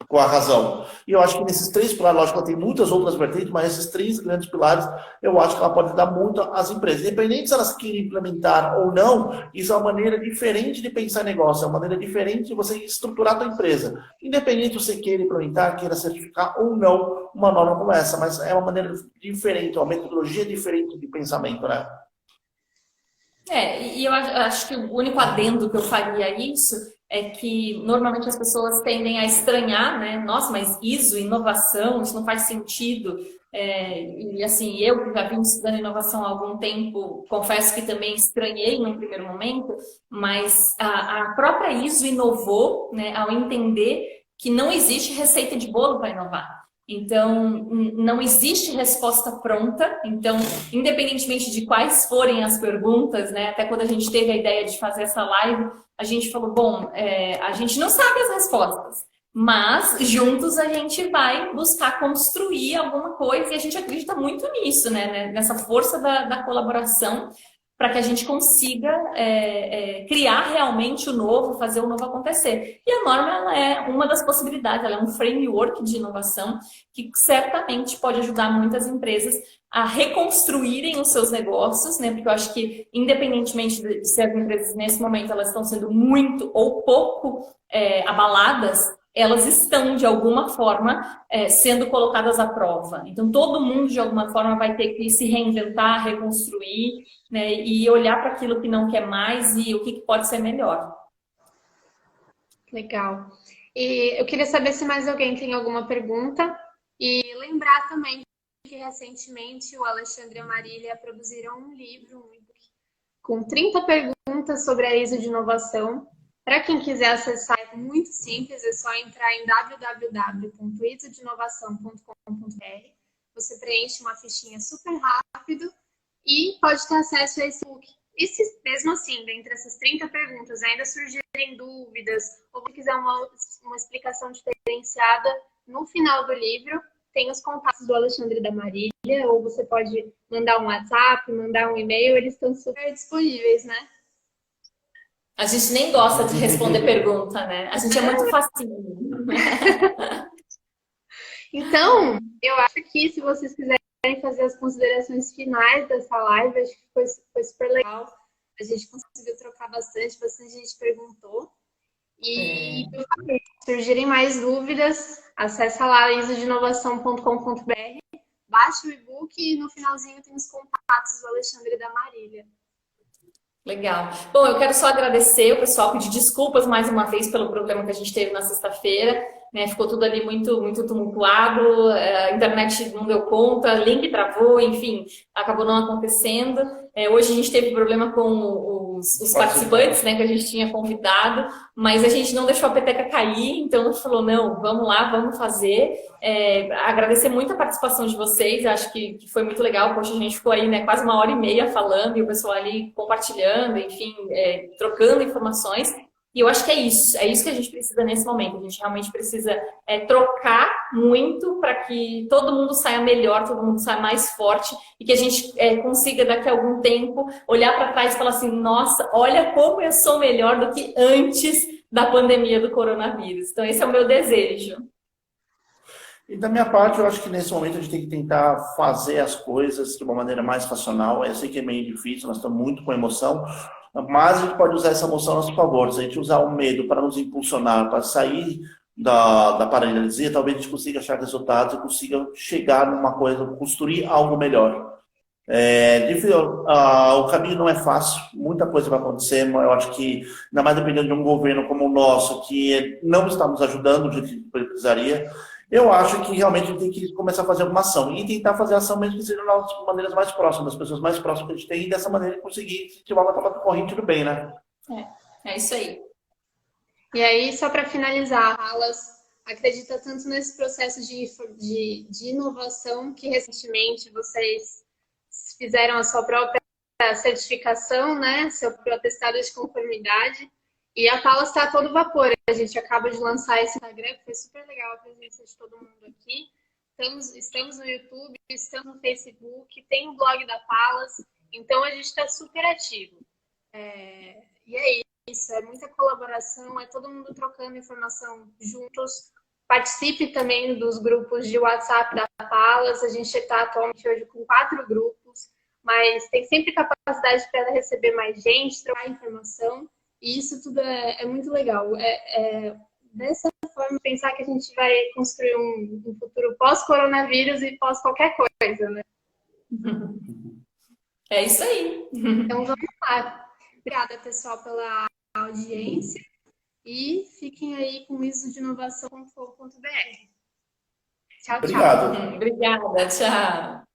Com a razão. E eu acho que nesses 3 pilares, lógico que ela tem muitas outras vertentes, mas esses 3 grandes pilares, eu acho que ela pode dar muito às empresas. Independente se elas querem implementar ou não, isso é uma maneira diferente de pensar negócio, é uma maneira diferente de você estruturar a sua empresa. Independente se você queira implementar, queira certificar ou não uma norma como essa, mas é uma maneira diferente, uma metodologia diferente de pensamento, né? E eu acho que o único adendo que eu faria a isso é que normalmente as pessoas tendem a estranhar, né? Nossa, mas ISO, inovação, isso não faz sentido. E assim, eu que já vim estudando inovação há algum tempo, confesso que também estranhei no primeiro momento, mas a própria ISO inovou, né, ao entender que não existe receita de bolo para inovar. Então, não existe resposta pronta. Então, independentemente de quais forem as perguntas, né, até quando a gente teve a ideia de fazer essa live, a gente falou, bom, a gente não sabe as respostas, mas juntos a gente vai buscar construir alguma coisa e a gente acredita muito nisso, né, nessa força da colaboração para que a gente consiga criar realmente o novo, fazer o novo acontecer. E a norma ela é uma das possibilidades, ela é um framework de inovação que certamente pode ajudar muitas empresas a reconstruírem os seus negócios, né? Porque eu acho que, independentemente de se as empresas nesse momento elas estão sendo muito ou pouco abaladas, elas estão, de alguma forma, sendo colocadas à prova. Então, todo mundo, de alguma forma, vai ter que se reinventar, reconstruir, né, e olhar para aquilo que não quer mais e o que pode ser melhor. Legal. E eu queria saber se mais alguém tem alguma pergunta. E lembrar também que, recentemente, o Alexandre e a Marília produziram um livro, um e-book, com 30 perguntas sobre a ISO de inovação. Para quem quiser acessar, é muito simples, é só entrar em www.isodinovação.com.br. Você preenche uma fichinha super rápido e pode ter acesso a esse book. E se, mesmo assim, dentre essas 30 perguntas, ainda surgirem dúvidas, ou você quiser uma explicação diferenciada, no final do livro, tem os contatos do Alexandre e da Marília, ou você pode mandar um WhatsApp, mandar um e-mail, eles estão super disponíveis, né? A gente nem gosta de responder pergunta, né? A gente é muito facinho. Então, eu acho que se vocês quiserem fazer as considerações finais dessa live, acho que foi super legal. A gente conseguiu trocar bastante gente perguntou. E se surgirem mais dúvidas, acessa lá isodinovação.com.br, baixe o e-book e no finalzinho tem os contatos do Alexandre e da Marília. Legal. Bom, eu quero só agradecer o pessoal, pedir desculpas mais uma vez pelo problema que a gente teve na sexta-feira, né? Ficou tudo ali muito tumultuado, a internet não deu conta, link travou, enfim, acabou não acontecendo. Hoje a gente teve problema com os participantes, né, que a gente tinha convidado, mas a gente não deixou a peteca cair, então a gente falou, não, vamos lá, vamos fazer. Agradecer muito a participação de vocês, acho que foi muito legal, poxa, a gente ficou aí, né, quase 1h30 falando, e o pessoal ali compartilhando, enfim, trocando informações. E eu acho que é isso que a gente precisa nesse momento. A gente realmente precisa trocar muito para que todo mundo saia melhor, todo mundo saia mais forte e que a gente consiga, daqui a algum tempo, olhar para trás e falar assim, nossa, olha como eu sou melhor do que antes da pandemia do coronavírus. Então, esse é o meu desejo. E da minha parte, eu acho que nesse momento a gente tem que tentar fazer as coisas de uma maneira mais racional. Eu sei que é meio difícil, nós estamos muito com emoção, mas a gente pode usar essa emoção a nosso favor. Se a gente usar o medo para nos impulsionar, para sair da paralisia, talvez a gente consiga achar resultados e consiga chegar numa coisa, construir algo melhor. O caminho não é fácil, muita coisa vai acontecer, mas eu acho que, ainda mais dependendo de um governo como o nosso, que não está nos ajudando do jeito que precisaria, eu acho que realmente a gente tem que começar a fazer alguma ação e tentar fazer ação mesmo que seja nas maneiras mais próximas, das pessoas mais próximas que a gente tem, e dessa maneira conseguir incentivar uma troca corrente do bem, né? É isso aí. E aí, só para finalizar, a Alas acredita tanto nesse processo de inovação que recentemente vocês fizeram a sua própria certificação, né? Seu próprio atestado de conformidade. E a Paula está a todo vapor. A gente acaba de lançar esse Instagram, que foi super legal a presença de todo mundo aqui. Estamos no YouTube, estamos no Facebook, tem o blog da Palas, então a gente está super ativo. E é isso, é muita colaboração, é todo mundo trocando informação juntos. Participe também dos grupos de WhatsApp da Palas, a gente está atualmente hoje com 4 grupos, mas tem sempre capacidade para receber mais gente, trocar informação. E isso tudo é muito legal. Dessa forma, pensar que a gente vai construir um futuro pós-coronavírus e pós qualquer coisa, né? É isso aí. Então, vamos lá. Obrigada, pessoal, pela audiência. E fiquem aí com isso de inovação.com.br. Tchau, tchau. Obrigado. Obrigada, tchau.